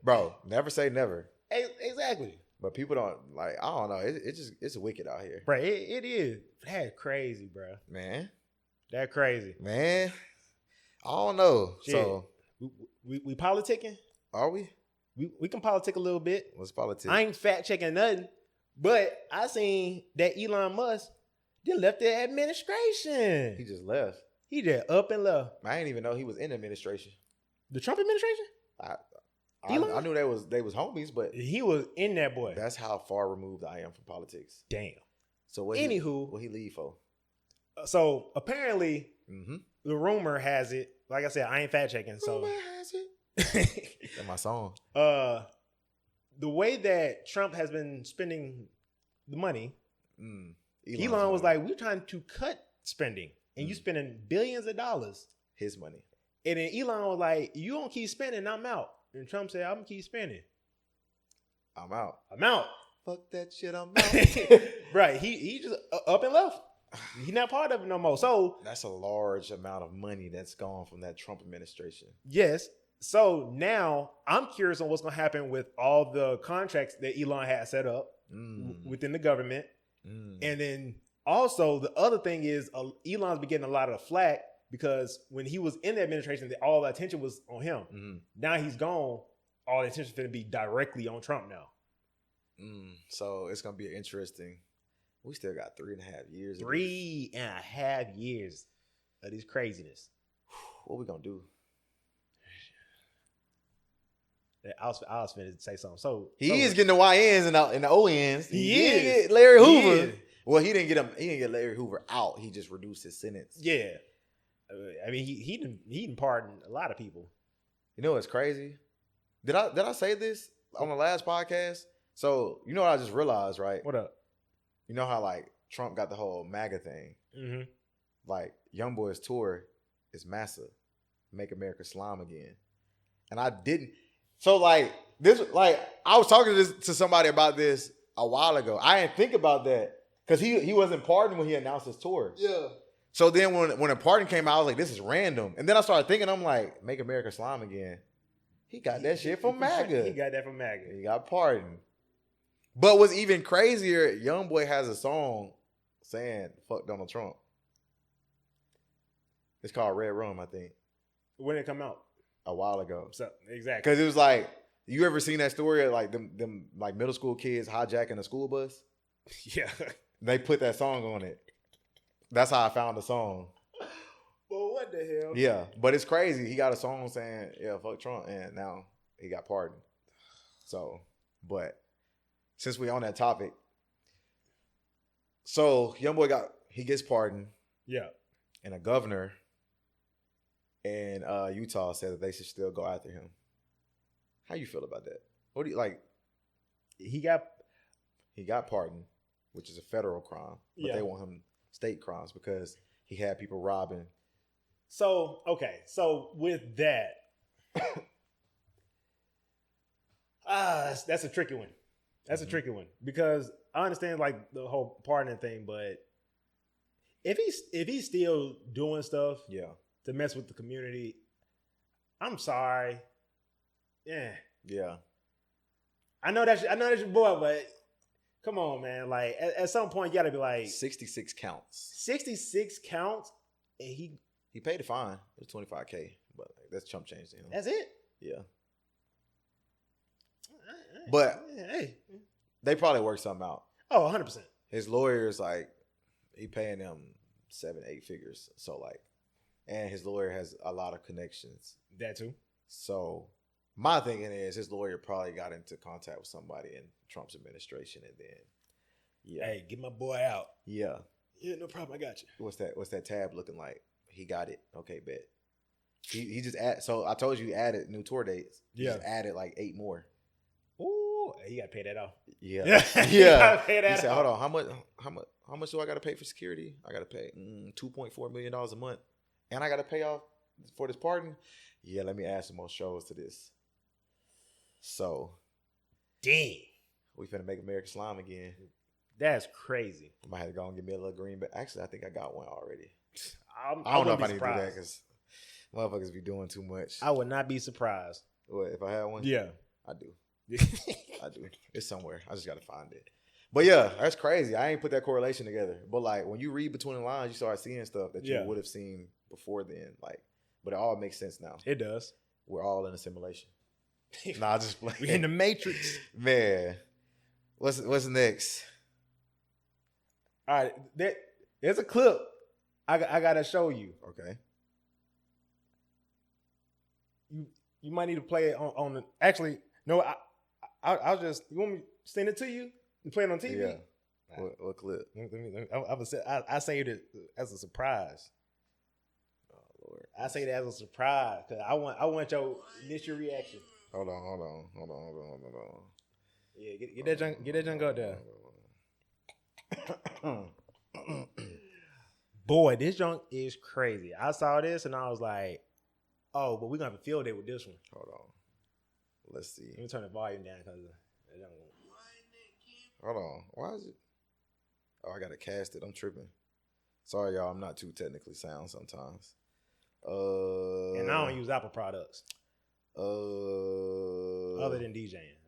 bro, never say never. Exactly. But people don't like. I don't know. It's wicked out here, bro. It is. That's crazy, bro. Man, that crazy, man. I don't know. Shit. So we politicking? Are we? We can politic a little bit. Let's politic. I ain't fact checking nothing, but I seen that Elon Musk then left the administration. He just left. He just up and left. I didn't even know he was in the administration. The Trump administration? I knew they was homies, but he was in that boy. That's how far removed I am from politics. Damn. So what he leave for? So apparently, the rumor has it. Like I said, I ain't fact checking. So rumor has it. That's my song. The way that Trump has been spending the money, Elon was like, "We're trying to cut spending, and you spending billions of dollars." His money. And then Elon was like, "You don't keep spending, I'm out." And Trump said, "I'm gonna keep spending. I'm out. I'm out. Fuck that shit. I'm out." Right? He just up and left. He's not part of it no more. So that's a large amount of money that's gone from that Trump administration. Yes. So now I'm curious on what's going to happen with all the contracts that Elon had set up within the government. And then Also, the other thing is Elon's been getting a lot of flack because when he was in the administration, all the attention was on him. Mm-hmm. Now he's gone. All the attention is going to be directly on Trump now. So it's going to be interesting. We still got 3.5 years. 3.5 years of this craziness. What we going to do? I was finna say something. So he is getting the YNs and the ONs. He is. Get Larry Hoover. Well, he didn't get him. He didn't get Larry Hoover out. He just reduced his sentence. Yeah, I mean he didn't pardon a lot of people. You know what's crazy? Did I say this on the last podcast? So you know what I just realized, right? What up? You know how like Trump got the whole MAGA thing. Mm-hmm. Like YoungBoy's tour is massive, Make America Slime Again, and I didn't. So like this, like I was talking to somebody about this a while ago. I didn't think about that because he wasn't pardoned when he announced his tour. Yeah. So then when a pardon came out, I was like, this is random. And then I started thinking, I'm like, Make America Slime Again. He got that shit from MAGA. He got that from MAGA. He got pardoned. But what's even crazier, YoungBoy has a song saying "fuck Donald Trump." It's called Red Rum, I think. When did it come out? A while ago. So, exactly. Because it was like, you ever seen that story of like them like middle school kids hijacking a school bus? Yeah. They put that song on it. That's how I found the song. Well, what the hell? Yeah, but it's crazy. He got a song saying, yeah, fuck Trump, and now he got pardoned. So, but since we on that topic, so YoungBoy gets pardoned. Yeah. And a governor in Utah said that they should still go after him. How you feel about that? What do you like? He got pardoned, which is a federal crime, but they want him state crimes because he had people robbing. So, okay. So with that, that's a tricky one. That's a tricky one because I understand like the whole pardoning thing, but if he's still doing stuff, to mess with the community, I'm sorry. Yeah. I know that's your boy, but come on, man. Like at some point, you got to be like 66 counts. 66 counts, and he paid a fine. It was $25,000, but that's chump change to him. That's it. Yeah. But they probably worked something out. Oh, 100%. His lawyer's like, he paying them 7-8 figures. So like, and his lawyer has a lot of connections. That too. So my thinking is his lawyer probably got into contact with somebody in Trump's administration, and then hey, get my boy out. Yeah, no problem. I got you. What's that tab looking like? He got it. Okay, bet. He just add. So I told you he added new tour dates. He just added like 8 more. Ooh, you gotta pay that off. Yeah, yeah. Pay that he said, off. "Hold on, how much do I got to pay for security? I got to pay $2.4 million a month, and I got to pay off for this pardon. Yeah, let me add some more shows to this. So, dang, we finna make America Slime again. That's crazy. I might have to go and give me a little green, but actually, I think I got one already. I don't know if I need to do that because motherfuckers be doing too much. I would not be surprised. What, if I had one? Yeah, I do. I do. It's somewhere. I just got to find it. But yeah, that's crazy. I ain't put that correlation together. But like when you read between the lines, you start seeing stuff that you would have seen before then. Like, but it all makes sense now. It does. We're all in a simulation. Nah, just playing. We're in the Matrix. Man, what's next? All right, there's a clip I gotta show you. Okay. You might need to play it on the. Actually, no. I'll just. You want me to send it to you and play it on TV? Yeah. What clip? I saved it as a surprise. Oh Lord. I say that as a surprise because I want your initial reaction. Hold on. Yeah, get that junk out there. Boy, this junk is crazy. I saw this and I was like, oh, but we're gonna have a field day with this one. Hold on. Let's see. Let me turn the volume down because hold on. Why is it? Oh, I gotta cast it. I'm tripping. Sorry, y'all. I'm not too technically sound sometimes. And I don't use Apple products. Other than DJing.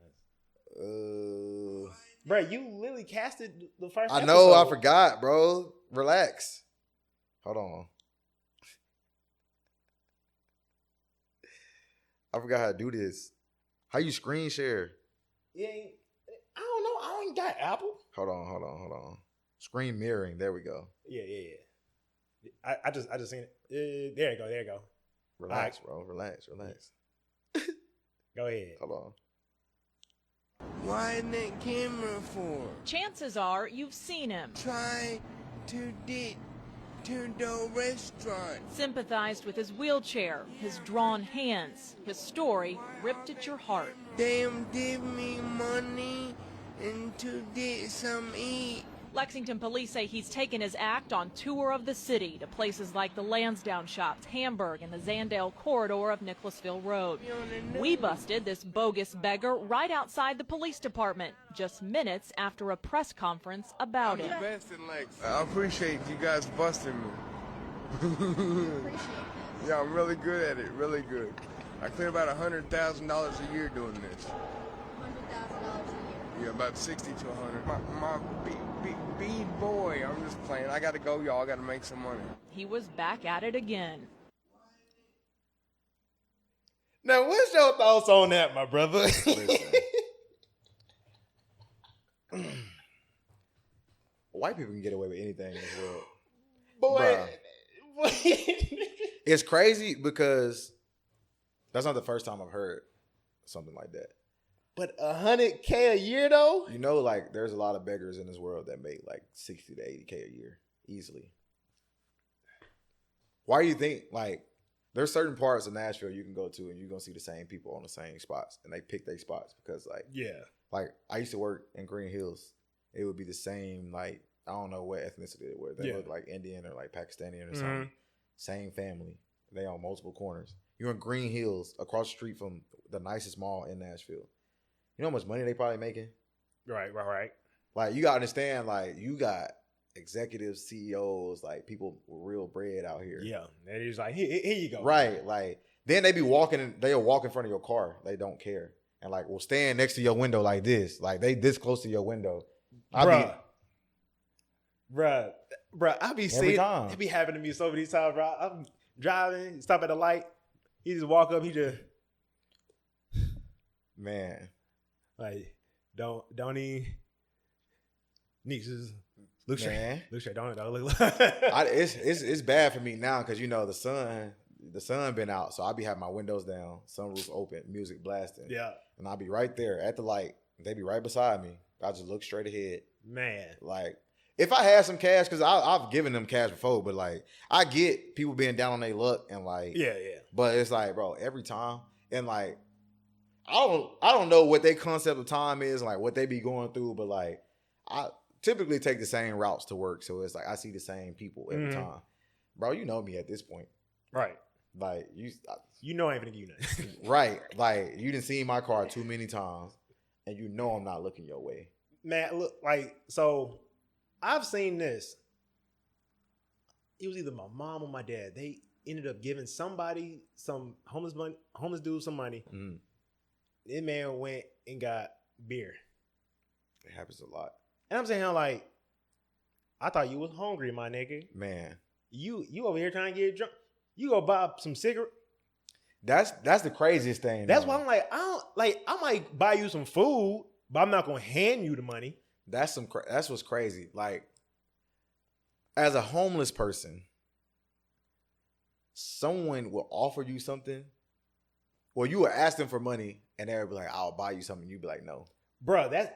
Bro, you literally literally casted the first. I know. I episode. forgot, bro. Relax. Hold on. I forgot how to do this. How you screen share? Yeah, I don't know. I ain't got Apple. Hold on. Screen mirroring. There we go. Yeah. I just seen it. There you go. Relax, bro. Relax. Go ahead. Hold on. Why isn't that camera for? Chances are you've seen him. Try to get to the restaurant. Sympathized with his wheelchair, his drawn hands. His story ripped at your heart. Damn, give me money and to get some eat. Lexington police say he's taken his act on tour of the city to places like the Lansdowne Shops, Hamburg, and the Zandale corridor of Nicholasville Road. We busted this bogus beggar right outside the police department, just minutes after a press conference about it. I appreciate you guys busting me. Yeah, I'm really good at it, really good. I clear about $100,000 a year doing this. $100,000 a year. Yeah, about 60 to 100. My B-boy, I'm just playing. I gotta go, y'all. I gotta make some money. He was back at it again. Now, what's your thoughts on that, my brother? Listen. White people can get away with anything in this world. Boy. It's crazy because that's not the first time I've heard something like that. But $100K a year though? You know, like there's a lot of beggars in this world that make like 60 to 80K a year easily. Why do you think like there's certain parts of Nashville you can go to and you're gonna see the same people on the same spots and they pick their spots because like I used to work in Green Hills. It would be the same, like I don't know what ethnicity they were. They look like Indian or like Pakistani or something. Same family. They on multiple corners. You're in Green Hills across the street from the nicest mall in Nashville. You know how much money they probably making? Right. Like, you got to understand, like, you got executives, CEOs, like, people with real bread out here. Yeah. And he's like, here you go. Right. Like, then they'll walk in front of your car. They don't care. And, like, will stand next to your window like this. Like, they this close to your window. Bruh, I be seeing time. it be happening to me so many times, bro. I'm driving, stop at a light. He just walk up, he just... Man. Like, don't even nieces look straight. Look straight. Don't look. It's bad for me now because you know the sun been out, so I'll be having my windows down, sunroof open, music blasting. Yeah. And I'll be right there at the light. They be right beside me. I just look straight ahead. Man. Like if I had some cash, because I've given them cash before, but like I get people being down on their luck and like yeah. But it's like, bro, every time and like. I don't know what their concept of time is, like what they be going through, but like I typically take the same routes to work, so it's like I see the same people every time. Bro, you know me at this point, right? Like you know I ain't gonna give you nothing, right? Like you done seen my car too many times, and you know I'm not looking your way, man. Look, like so, I've seen this. It was either my mom or my dad. They ended up giving somebody some homeless dude some money. Mm-hmm. This man went and got beer. It happens a lot. And I'm saying, like, I thought you was hungry, my nigga. Man. You over here trying to get drunk. You go buy some cigarette. That's the craziest thing. That's why I'm like, I might buy you some food, but I'm not gonna hand you the money. That's what's crazy. Like, as a homeless person, someone will offer you something. Well, you will ask them for money, and they'll be like, I'll buy you something. You'd be like, no. Bruh,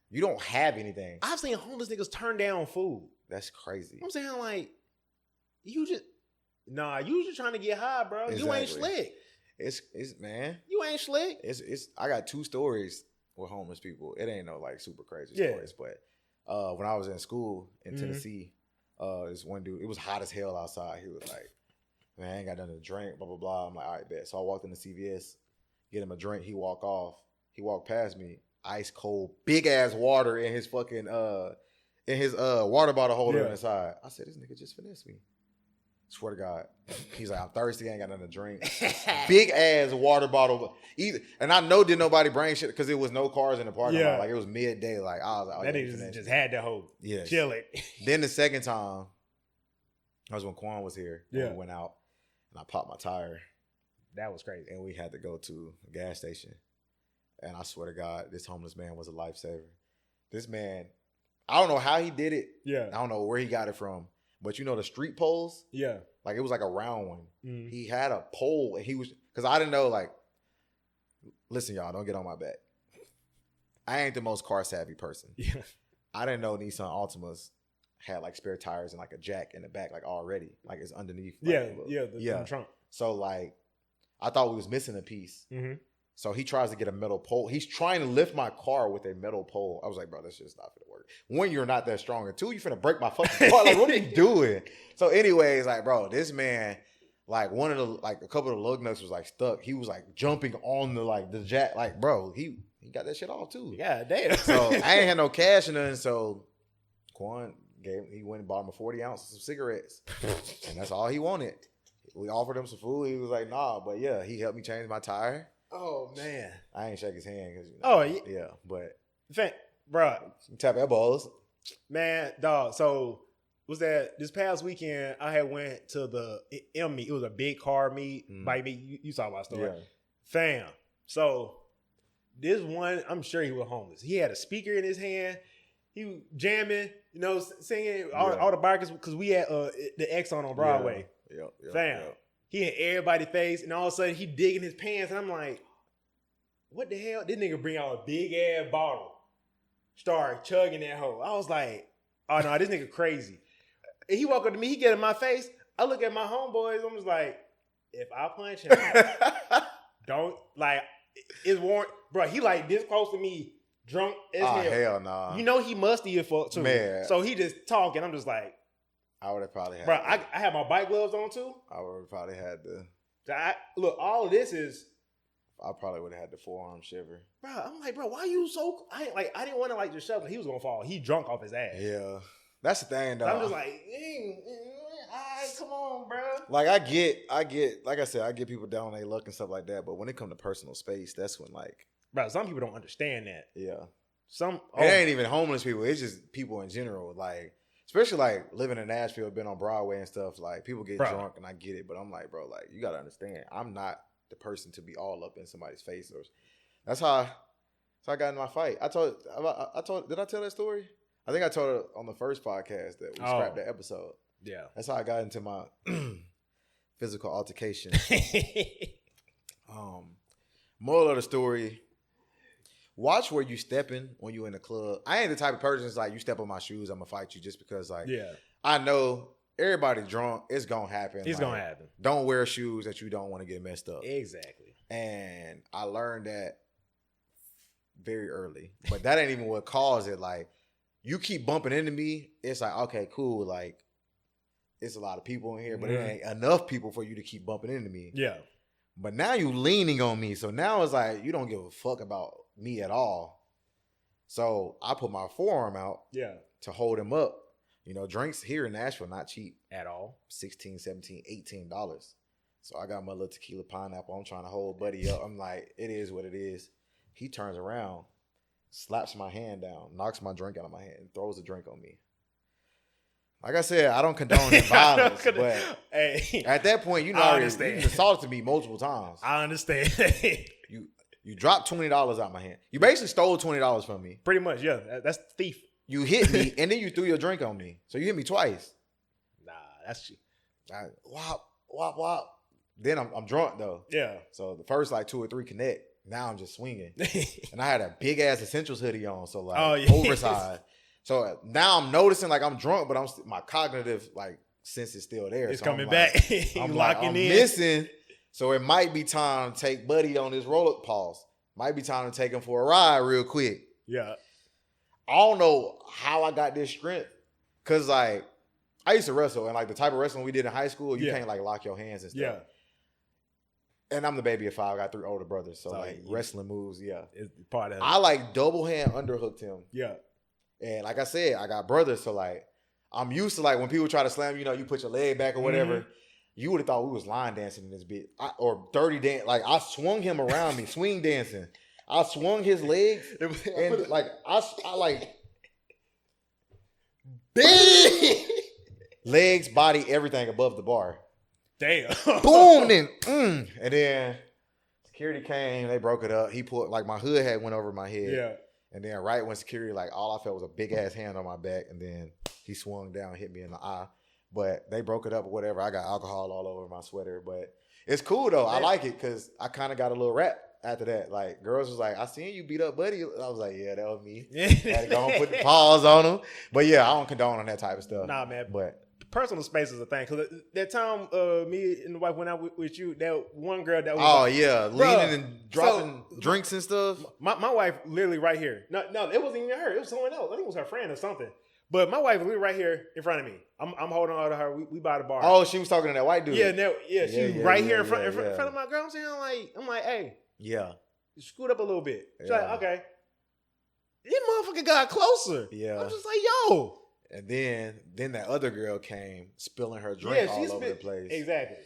you don't have anything. I've seen homeless niggas turn down food. That's crazy. I'm saying, like, you just trying to get high, bro. Exactly. You ain't slick. It's man. You ain't slick. It's I got 2 stories with homeless people. It ain't no like super crazy stories, but when I was in school in Tennessee, this one dude, it was hot as hell outside. He was like, man, I ain't got nothing to drink, blah, blah, blah. I'm like, all right, bet. So I walked into CVS, get him a drink. He walked off. He walked past me, ice cold, big ass water in his fucking, water bottle holder on the side. I said, this nigga just finessed me. Swear to God. He's like, I'm thirsty. I ain't got nothing to drink. Big ass water bottle. And I know did nobody bring shit because there was no cars in the parking lot. Like it was midday. Like I was like, oh, that nigga just had to hold. Yeah. Chill it. Then the second time, that was when Quan was here. Yeah. We went out and I popped my tire. That was crazy. And we had to go to a gas station. And I swear to God, this homeless man was a lifesaver. This man, I don't know how he did it. Yeah. I don't know where he got it from. But you know the street poles? Yeah. Like it was like a round one. Mm-hmm. He had a pole and he was, because I didn't know, like, listen, y'all, don't get on my back. I ain't the most car savvy person. Yeah. I didn't know Nissan Altimas had like spare tires and like a jack in the back, like already. Like it's underneath. Like, the trunk. So like, I thought we was missing a piece. Mm-hmm. So he tries to get a metal pole. He's trying to lift my car with a metal pole. I was like, bro, that's just not gonna work. One, you're not that strong. And two, you finna break my fucking car. Like, what are you doing? So anyways, like, bro, this man, like one of the, like a couple of the lug nuts was like stuck. He was like jumping on the, like the jack. Like, bro, he got that shit off too. Yeah, damn. So I ain't had no cash or nothing. So Quan he went and bought him a 40 ounces of cigarettes. And that's all he wanted. We offered him some food. He was like, nah, but yeah, he helped me change my tire. Oh man, I ain't shake his hand because but bro, tap elbows, man, dog. So was that this past weekend? I had went to the M meet. It was a big car meet, bike meet. You saw my story, fam. So this one, I'm sure he was homeless. He had a speaker in his hand. He was jamming, singing all the bikers because we had the X on Broadway. Fam. He in everybody's face, and all of a sudden he digging his pants, and I'm like, what the hell? This nigga bring out a big ass bottle, start chugging that hoe. I was like, oh no, this nigga crazy. And he walk up to me, he get in my face. I look at my homeboys, I'm just like, if I punch him, don't like it's warrant, bro. He like this close to me, drunk as hell. Hell nah. You know he musty as fuck too. Man. So he just talking. I'm just like. I would have probably had. Bro, I had my bike gloves on too. I would have probably had the. Look, all of this is. I probably would have had the forearm shiver. Bro, I'm like, bro, why you so? I didn't want to like just shove him. He was gonna fall. He drunk off his ass. Yeah, that's the thing, though. So I'm just like, all right, come on, bro. Like I get, like I said, I get people down on their luck and stuff like that. But when it comes to personal space, that's when like, bro, some people don't understand that. Yeah, it ain't even homeless people. It's just people in general, like. Especially like living in Nashville, been on Broadway and stuff. Like people get drunk, and I get it, but I'm like, bro, like you gotta understand, I'm not the person to be all up in somebody's face. That's how I got in my fight. Did I tell that story? I think I told it on the first podcast that we scrapped that episode. Yeah, that's how I got into my physical altercation. Moral of the story. Watch where you stepping when you in the club. I ain't the type of person that's like, you step on my shoes, I'm going to fight you just because, like, I know everybody drunk. It's going to happen. It's going to happen. Don't wear shoes that you don't want to get messed up. Exactly. And I learned that very early. But that ain't even what caused it. Like, you keep bumping into me, it's like, okay, cool. Like, it's a lot of people in here, but it ain't enough people for you to keep bumping into me. Yeah. But now you leaning on me. So now it's like, you don't give a fuck about me at all. So I put my forearm out to hold him up. You know, drinks here in Nashville not cheap at all. $16, $17, $18. So I got my little tequila pineapple. I'm trying to hold buddy up. I'm like, it is what it is. He turns around, slaps my hand down, knocks my drink out of my hand, and throws the drink on me. Like I said, I don't condone violence, but at that point, you know, you assaulted me multiple times. I understand. You dropped $20 out my hand. You basically stole $20 from me. Pretty much, yeah. That's thief. You hit me, and then you threw your drink on me. So you hit me twice. Nah, that's cheap. Wop, wop, wop. Then I'm drunk, though. Yeah. So the first, like, 2 or 3 connect. Now I'm just swinging. And I had a big-ass Essentials hoodie on, so, like, oversized. So now I'm noticing, like, I'm drunk, but my cognitive, like, sense is still there. It's so coming back. I'm locking in. Missing. So it might be time to take Buddy on this roller pause. Might be time to take him for a ride real quick. Yeah. I don't know how I got this strength. Cause like I used to wrestle, and like the type of wrestling we did in high school, you can't like lock your hands and stuff. Yeah. And I'm the baby of 5. I got 3 older brothers. So like wrestling moves, it's part of it. I like double hand underhooked him. Yeah. And like I said, I got brothers, so like I'm used to like when people try to slam, you put your leg back or whatever. Mm-hmm. You would have thought we was line dancing in this bit or dirty dance. Like I swung him around me, swing dancing. I swung his legs and like I like big legs, body, everything above the bar. Damn. Boom, and then security came. They broke it up. He pulled like my hood had went over my head. Yeah. And then right when security, like all I felt was a big ass hand on my back, and then he swung down, hit me in the eye. But they broke it up or whatever. I got alcohol all over my sweater, but it's cool though. I like it because I kind of got a little rap after that. Like girls was like, "I seen you beat up Buddy." I was like, "Yeah, that was me." Had to go and put the paws on him. But yeah, I don't condone on that type of stuff. Nah, man. But personal space is a thing. Because that time me and the wife went out with you, that one girl that was leaning and dropping drinks and stuff. My wife literally right here. No, it wasn't even her. It was someone else. I think it was her friend or something. But my wife literally right here in front of me. I'm holding on to her. We by the bar. Oh, she was talking to that white dude. Yeah, she was right here in front of my girl. I'm like, hey. Yeah. You screwed up a little bit. She's like, okay. This motherfucker got closer. Yeah. I'm just like, yo. And then that other girl came spilling her drink all over the place. Exactly.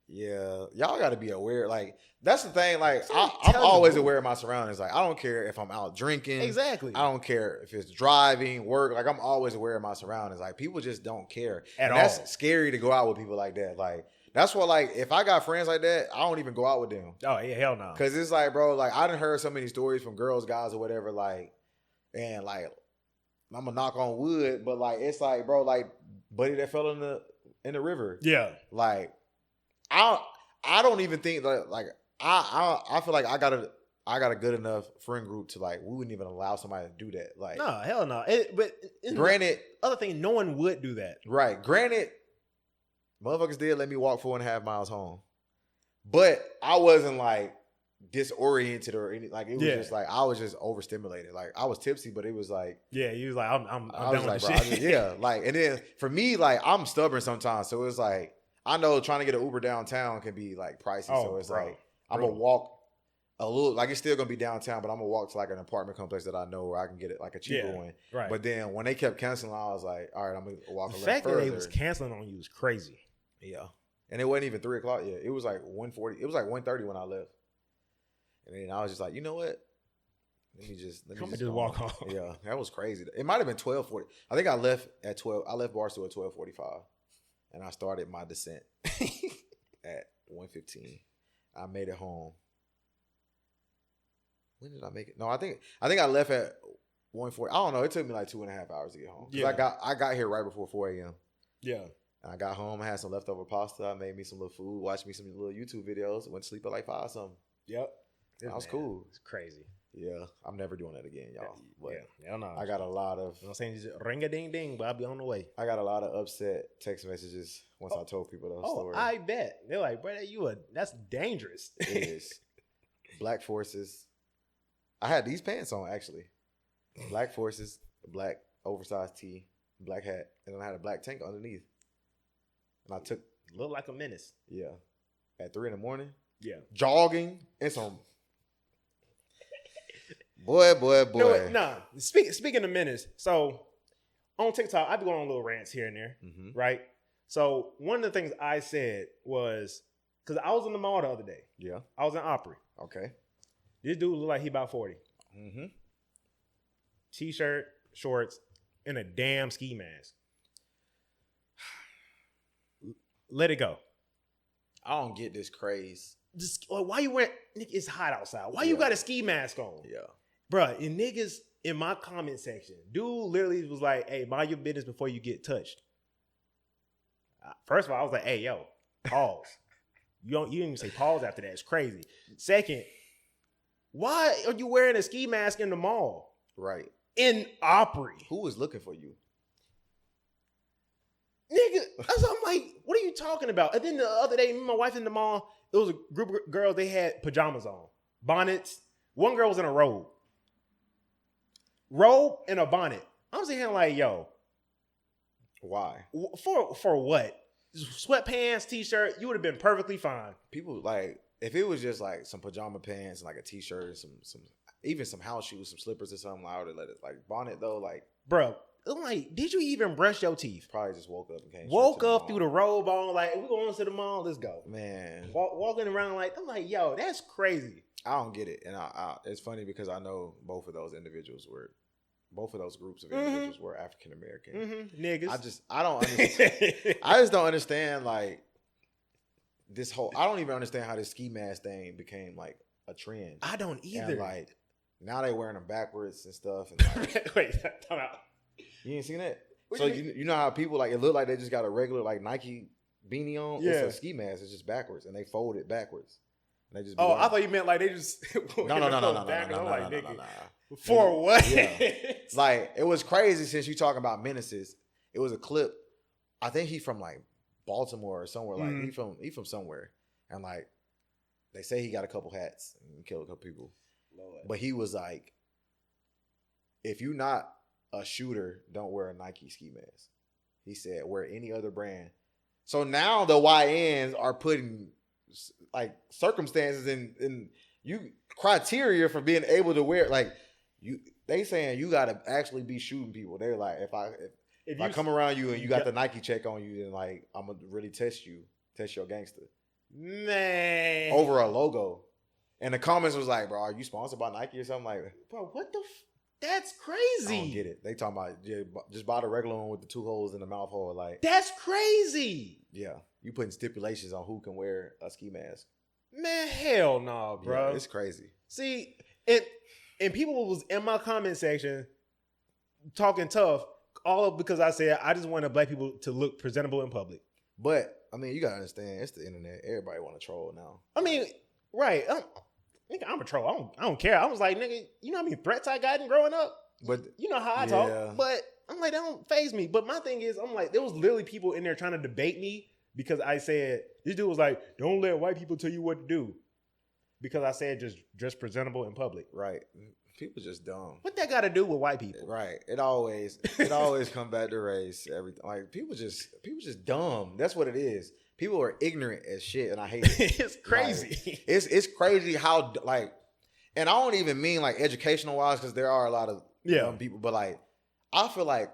Yeah. Y'all got to be aware. Like, that's the thing. Like, I'm always aware of my surroundings. Like, I don't care if I'm out drinking. Exactly. I don't care if it's driving, work. Like, I'm always aware of my surroundings. Like, people just don't care. At all. That's scary to go out with people like that. Like, that's why, like, if I got friends like that, I don't even go out with them. Oh, yeah, hell no. Because it's like, bro, like, I done heard so many stories from girls, guys, or whatever, like, and, like, I'm going to knock on wood, but, like, it's like, bro, like, buddy that fell in the river. Yeah. Like, I don't even think that, like, I feel like I got a good enough friend group to, like, we wouldn't even allow somebody to do that. Like, no, hell no. But granted, other thing, no one would do that. Right. Granted, motherfuckers did let me walk 4.5 miles home, but I wasn't like disoriented or anything. Like, it was just like I was just overstimulated. Like, I was tipsy, but it was like, yeah, you was like, I'm I done was with like, this bro, shit. like, and then for me, like, I'm stubborn sometimes, so it's like I know trying to get an Uber downtown can be like pricey. So it's like I'm gonna walk a little, like, it's still gonna be downtown, but I'm gonna walk to like an apartment complex that I know where I can get it like a cheaper one. Right. But then when they kept canceling, I was like, all right, I'm gonna walk a little further. The fact that they was canceling on you was crazy. Yeah. And it wasn't even 3:00 yet. It was like 1:40. It was like 1:30 when I left. And then I was just like, you know what? Let me just walk home. Yeah, that was crazy. It might have been 12:40. I think I left at 12. I left Barstool at 12:45, and I started my descent at 1:15. I made it home. When did I make it? No, I think I left at 1:40. I don't know. It took me like 2.5 hours to get home. Yeah. I got here right before 4 a.m. Yeah. And I got home. I had some leftover pasta. I made me some little food. Watched me some little YouTube videos. Went to sleep at like 5 something. Yep. That was cool. It's crazy. Yeah, I'm never doing that again, y'all. But yeah, hell no. I got a lot of. I'm saying ring a ding ding, but I'll be on the way. I got a lot of upset text messages once I told people those stories. I bet they're like, bro, that's dangerous. It is. Black Forces. I had these pants on actually. Black Forces, black oversized tee, black hat, and then I had a black tank underneath. And I took. Look like a menace. Yeah. At 3 a.m. Yeah. Jogging and some. Boy. No, speaking of menace, so on TikTok, I be going on little rants here and there, right? So one of the things I said was, because I was in the mall the other day. Yeah. I was in Opry. Okay. This dude looked like he about 40. T-shirt, shorts, and a damn ski mask. Let it go. I don't get this craze. Just, why you wearing, nigga, it's hot outside. Why you got a ski mask on? Yeah. Bruh, and niggas in my comment section, dude literally was like, hey, mind your business before you get touched. First of all, I was like, hey, yo, pause. You didn't even say pause after that. It's crazy. Second, why are you wearing a ski mask in the mall? Right. In Opry. Who was looking for you? Nigga, I'm like, what are you talking about? And then the other day, me and my wife in the mall, it was a group of girls, they had pajamas on, bonnets. One girl was in a robe and a bonnet. I'm sitting here like, yo. Why? For what? Sweatpants, t-shirt, you would have been perfectly fine. People, like, if it was just like some pajama pants, like a t-shirt, some even some house shoes, some slippers or something, I would have let it. Like, bonnet though, like. Bro, I'm like, did you even brush your teeth? Probably just woke up and came. Woke up through the robe on, like, we going to the mall, let's go. Man. Walking around like, I'm like, yo, that's crazy. I don't get it. And it's funny because I know both of those groups of individuals were African American. Niggas. I don't understand. I just don't understand, like, I don't even understand how this ski mask thing became, like, a trend. I don't either. And, like, now they wearing them backwards and stuff. And like, Wait, time out. You ain't seen that? What So you you know how people, like, it look like they just got a regular, like, Nike beanie on? Yeah. It's a ski mask. It's just backwards. And they fold it backwards. And they just Oh, I thought you meant like they just no. For what? Yeah. Like, it was crazy since you talking about menaces. It was a clip. I think he from like Baltimore or somewhere. Like he from somewhere. And like they say he got a couple hats and killed a couple people. Lord. But he was like, if you're not a shooter, don't wear a Nike ski mask. He said, wear any other brand. So now the YNs are putting like circumstances in you criteria for being able to wear, like, they saying you gotta actually be shooting people. They're like, if I come around you and you got the Nike check on you, then like I'm gonna really test your gangster. Man. Over a logo. And the comments was like, bro, are you sponsored by Nike or something? Like, Bro, what the that's crazy. I don't get it. They talking about just buy the regular one with the 2 holes in the mouth hole. Like, that's crazy. Yeah. You putting stipulations on who can wear a ski mask. Man, hell no, bro. Yeah, it's crazy. See, and people was in my comment section talking tough, all because I said I just wanted black people to look presentable in public. But I mean, you gotta understand, it's the internet. Everybody want to troll now. I mean, right? I'm a troll. I don't care. I was like, nigga, you know how many threats I got in growing up? But you know how I talk. But I'm like, that don't faze me. But my thing is, I'm like, there was literally people in there trying to debate me because I said, this dude was like, don't let white people tell you what to do. Because I said just dress presentable in public. Right. People just dumb. What that got to do with white people? Right. It always come back to race. Everything. Like, people just dumb. That's what it is. People are ignorant as shit, and I hate it. It's crazy. Like, it's crazy how, like, and I don't even mean like educational wise, because there are a lot of dumb people, but like, I feel like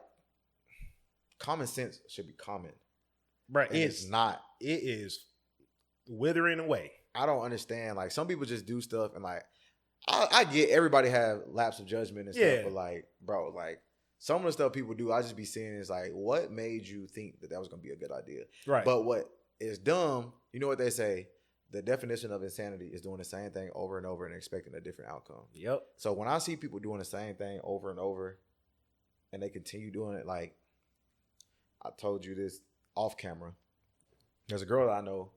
common sense should be common. Right. It's not. It is withering away. I don't understand. Like, some people just do stuff, and like, I get everybody have lapse of judgment and stuff, but like, bro, like, some of the stuff people do, I just be seeing is like, what made you think that was gonna be a good idea? Right. But what is dumb, you know what they say? The definition of insanity is doing the same thing over and over and expecting a different outcome. Yep. So when I see people doing the same thing over and over, and they continue doing it, like, I told you this off camera. There's a girl that I know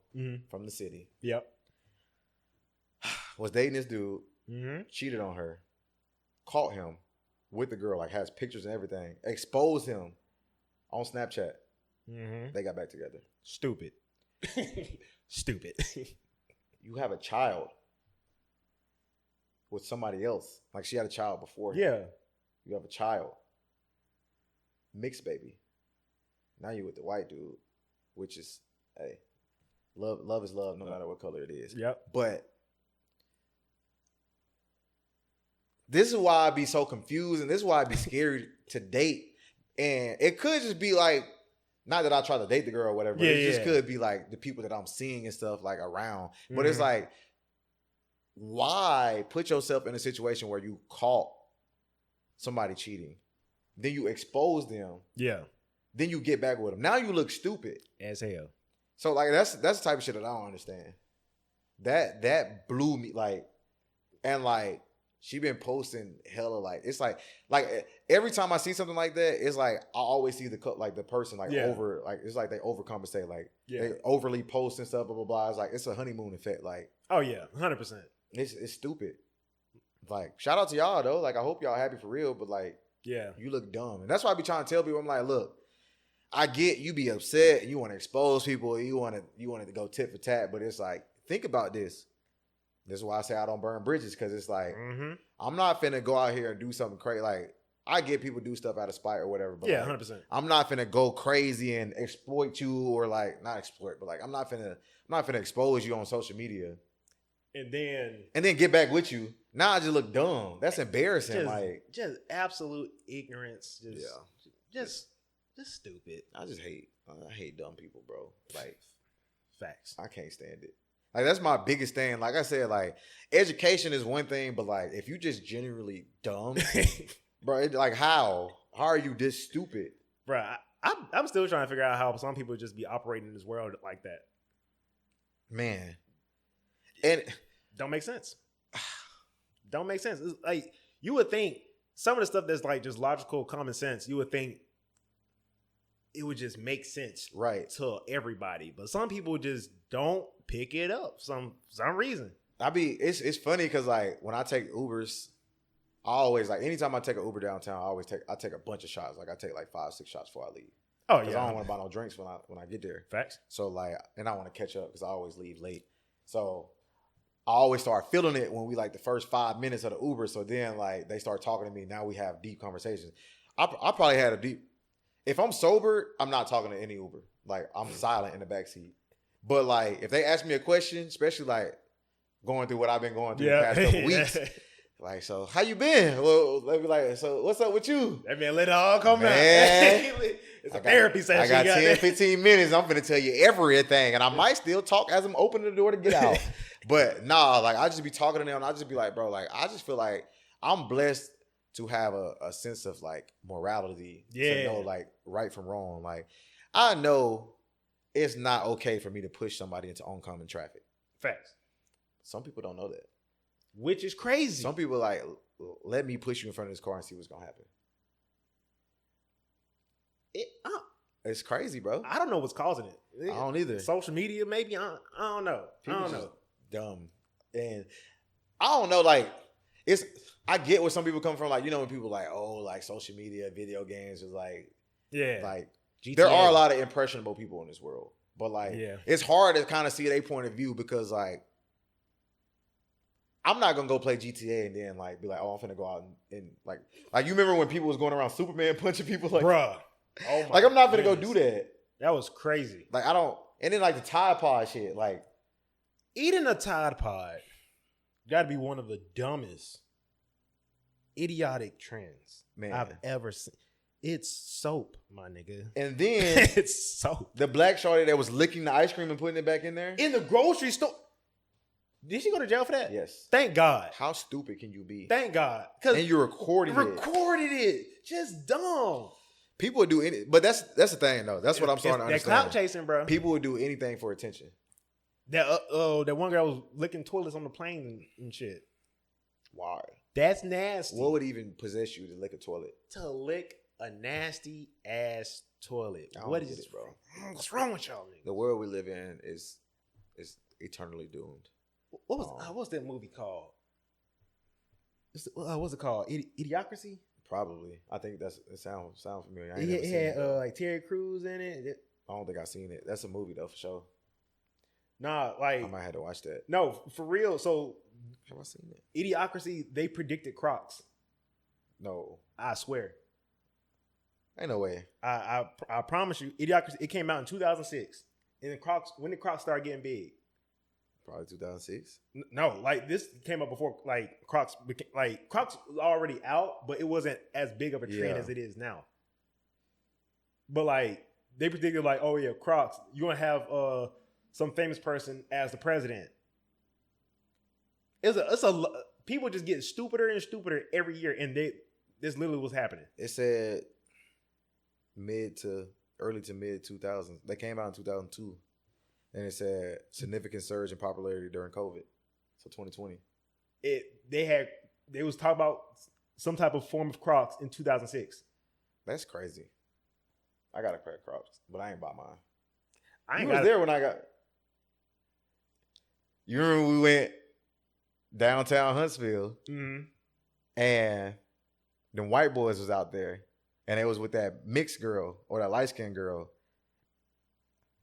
from the city. Yep. Was dating this dude, cheated on her, caught him with the girl, like, has pictures and everything, exposed him on Snapchat. They got back together. Stupid. Stupid. You have a child with somebody else. Like, she had a child before. Yeah. You have a child. Mixed baby. Now you're with the white dude, which is, hey, love is love no matter what color it is. Yep. But this is why I be so confused, and this is why I be scared to date. And it could just be like, not that I try to date the girl or whatever, but it just could be like the people that I'm seeing and stuff like around. But it's like, why put yourself in a situation where you caught somebody cheating, then you expose them, then you get back with them. Now you look stupid as hell. So like, that's the type of shit that I don't understand. That blew me, like, and like, she been posting hella, like, it's like every time I see something like that, it's like I always see the person like over, like, it's like they overcompensate, like they overly post and stuff, blah blah blah. It's like, it's a honeymoon effect, like, oh yeah, 100%. It's stupid. Like, shout out to y'all though. Like, I hope y'all happy for real, but like, you look dumb, and that's why I be trying to tell people. I'm like, look, I get you be upset and you want to expose people, you want to go tit for tat, but it's like, think about this. This is why I say I don't burn bridges, because it's like, I'm not finna go out here and do something crazy. Like, I get people do stuff out of spite or whatever, but like, 100%. I'm not finna go crazy and exploit you, or like, not exploit, but like, I'm not finna expose you on social media, and then get back with you. Now I just look dumb. That's embarrassing. Just absolute ignorance. just stupid. I hate dumb people, bro. Like, Facts. I can't stand it. Like, that's my biggest thing. Like I said, like, education is one thing, but like, if you just genuinely dumb, bro, like, how are you this stupid, Bro, I'm still trying to figure out how some people just be operating in this world like that. man? And Don't make sense. Don't make sense. It's like, you would think some of the stuff that's like just logical, common sense, you would think it would just make sense right, to everybody. But some people just don't pick it up some reason. it's funny because like when I take Ubers, I always like anytime I take an Uber downtown, I take a bunch of shots. Like I take like 5-6 shots before I leave. Oh Because yeah. I don't want to buy no drinks when I get there. Facts. So like, and I want to catch up because I always leave late. So I always start feeling it when we like the first 5 minutes of the Uber. So then like they start talking to me. Now we have deep conversations. I probably had a deep. If I'm sober, I'm not talking to any Uber. Like I'm silent in the backseat. But like if they ask me a question, especially like going through what I've been going through the past couple weeks, like, so how you been? Well, let me like, so what's up with you? That man, let it all come out. It's a therapy session. I got 10, 15 minutes. I'm going to tell you everything. And I might still talk as I'm opening the door to get out. But nah, like I just be talking to them and I just be like, bro, like I just feel like I'm blessed to have a sense of like morality. Yeah. To know like right from wrong. Like I know it's not okay for me to push somebody into oncoming traffic. Facts. Some people don't know that. Which is crazy. Some people like, let me push you in front of this car and see what's going to happen. It's crazy, bro. I don't know what's causing it. I don't either. Social media, maybe. I don't know. People I don't just know. dumb. And I don't know, like, I get where some people come from. Like, you know, when people like, oh, like social media, video games is like, Yeah. like, GTA. there are a lot of impressionable people in this world. But like, Yeah. it's hard to kind of see their point of view because like, I'm not gonna go play GTA and then like be like, oh, I'm finna go out and like you remember when people was going around Superman punching people like, bruh. Oh my like I'm not finna go goodness. do that. That was crazy. Like I don't. And then like the Tide Pod shit, like Eating a Tide Pod got to be one of the dumbest, idiotic trends I've ever seen. It's soap, my nigga. And then it's soap. The black shorty that was licking the ice cream and putting it back in there In the grocery store. Did she go to jail for that? Yes. Thank God. How stupid can you be? Thank God. And you recorded it. Just dumb. People would do any, but that's the thing though. That's what I'm starting to understand. That clout chasing, bro. People would do anything for attention. That one girl was licking toilets on the plane and shit. Why? That's nasty. What would even possess you to lick a toilet? To lick a nasty ass toilet. What is it, bro? What's wrong with y'all, nigga? The world we live in is eternally doomed. What's that movie called? What's it called? Idiocracy? Probably. I think it sounds familiar. It had like Terry Crews in it. I don't think I've seen it. That's a movie though for sure. Nah, like I might have to watch that. No, for real. So have I seen it? Idiocracy, they predicted Crocs. No. I swear. Ain't no way. I promise you, Idiocracy, it came out in 2006. And when did Crocs start getting big? Probably 2006. No, like this came up before like Crocs became, like Crocs was already out, but it wasn't as big of a trend as it is now. But like they predicted like, oh yeah, Crocs, you're gonna have some famous person as the president. People just get stupider and stupider every year, and this literally was happening. It said early to mid 2000s. They came out in 2002. And it said significant surge in popularity during COVID. So 2020. They was talking about some type of form of Crocs in 2006. That's crazy. I got a pair of Crocs, but I ain't bought mine. I was there when I got. You remember we went downtown Huntsville, and them white boys was out there, and it was with that mixed girl or that light skinned girl.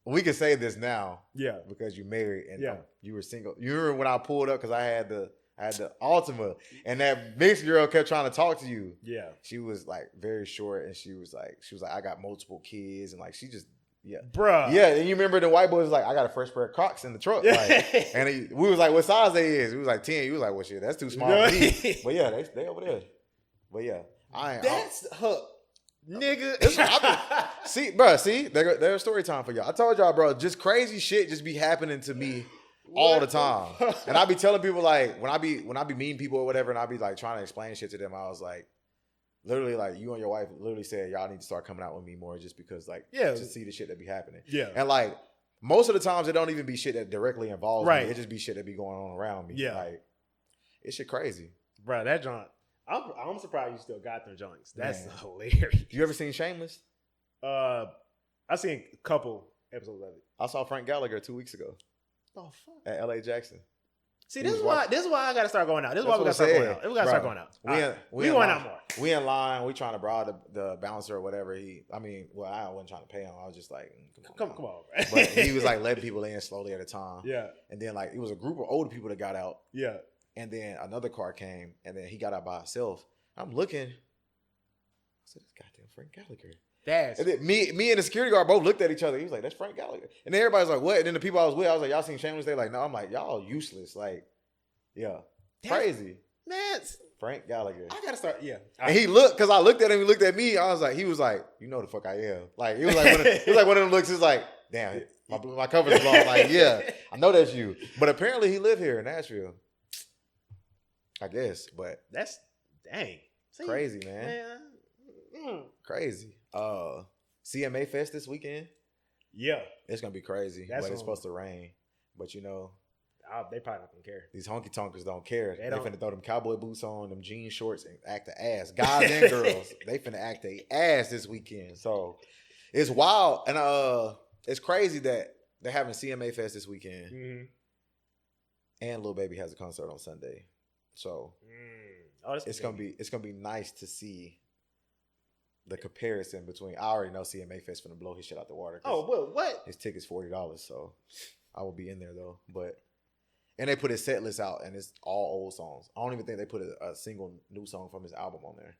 We can say this now, because you married and you were single. You remember when I pulled up because I had the Altima, and that mixed girl kept trying to talk to you. Yeah, she was like very short, and she was like, I got multiple kids, and like she just bruh. Yeah, and you remember the white boy was like, I got a fresh pair of Crocs in the truck, like, and we was like, what size they is? We was like 10. You was like, well, shit, that's too small for me. But yeah, they over there. But yeah, that's her. nigga. See, bro. See, there's story time for y'all. I told y'all, bro. Just crazy shit just be happening to me all the time, and I be telling people like when I be meeting people or whatever, and I be like trying to explain shit to them. I was like, literally, like you and your wife literally said y'all need to start coming out with me more, just because like to see the shit that be happening. Yeah, and like most of the times it don't even be shit that directly involves me. It just be shit that be going on around me. Yeah, like it's shit crazy, bro. That joint. I'm surprised you still got them joints. That's hilarious. You ever seen Shameless? I seen a couple episodes of it. I saw Frank Gallagher 2 weeks ago. Oh fuck! At LA Jackson. See, this is why I gotta start going out. This is why we gotta start going out. We gotta start going out. We going out more. We in line. We trying to bribe the bouncer or whatever. I wasn't trying to pay him. I was just like, come on, bro. But he was like letting people in slowly at a time. Yeah. And then like it was a group of older people that got out. Yeah. And then another car came, and then he got out by himself. I'm looking. I said, "This goddamn Frank Gallagher." And then me and the security guard both looked at each other. He was like, "That's Frank Gallagher." And then everybody's like, "What?" And then the people I was with, I was like, "Y'all seen Shameless?" They like, "No." I'm like, "Y'all useless." Like, yeah, crazy. Man, Frank Gallagher. I gotta start. Yeah. And he looked, because I looked at him. He looked at me. He was like, "You know the fuck I am." Like he was like, one of them looks. Is like, "Damn, my cover's blown." Like, yeah, I know that's you. But apparently he lived here in Nashville. I guess, but that's dang. Crazy, man. Crazy. CMA Fest this weekend. Yeah. It's going to be crazy. But it's supposed to rain. But you know. They probably not going to care. These honky tonkers don't care. They finna throw them cowboy boots on, them jean shorts, and act the ass. Guys and girls. They finna act their ass this weekend. So it's wild. And it's crazy that they're having CMA Fest this weekend. Mm-hmm. And Lil Baby has a concert on Sunday. So it's gonna be nice to see the comparison between. I already know CMA Fest finna blow his shit out the water. Oh, well, what? His ticket's $40, so I will be in there though. And they put his set list out, and it's all old songs. I don't even think they put a single new song from his album on there.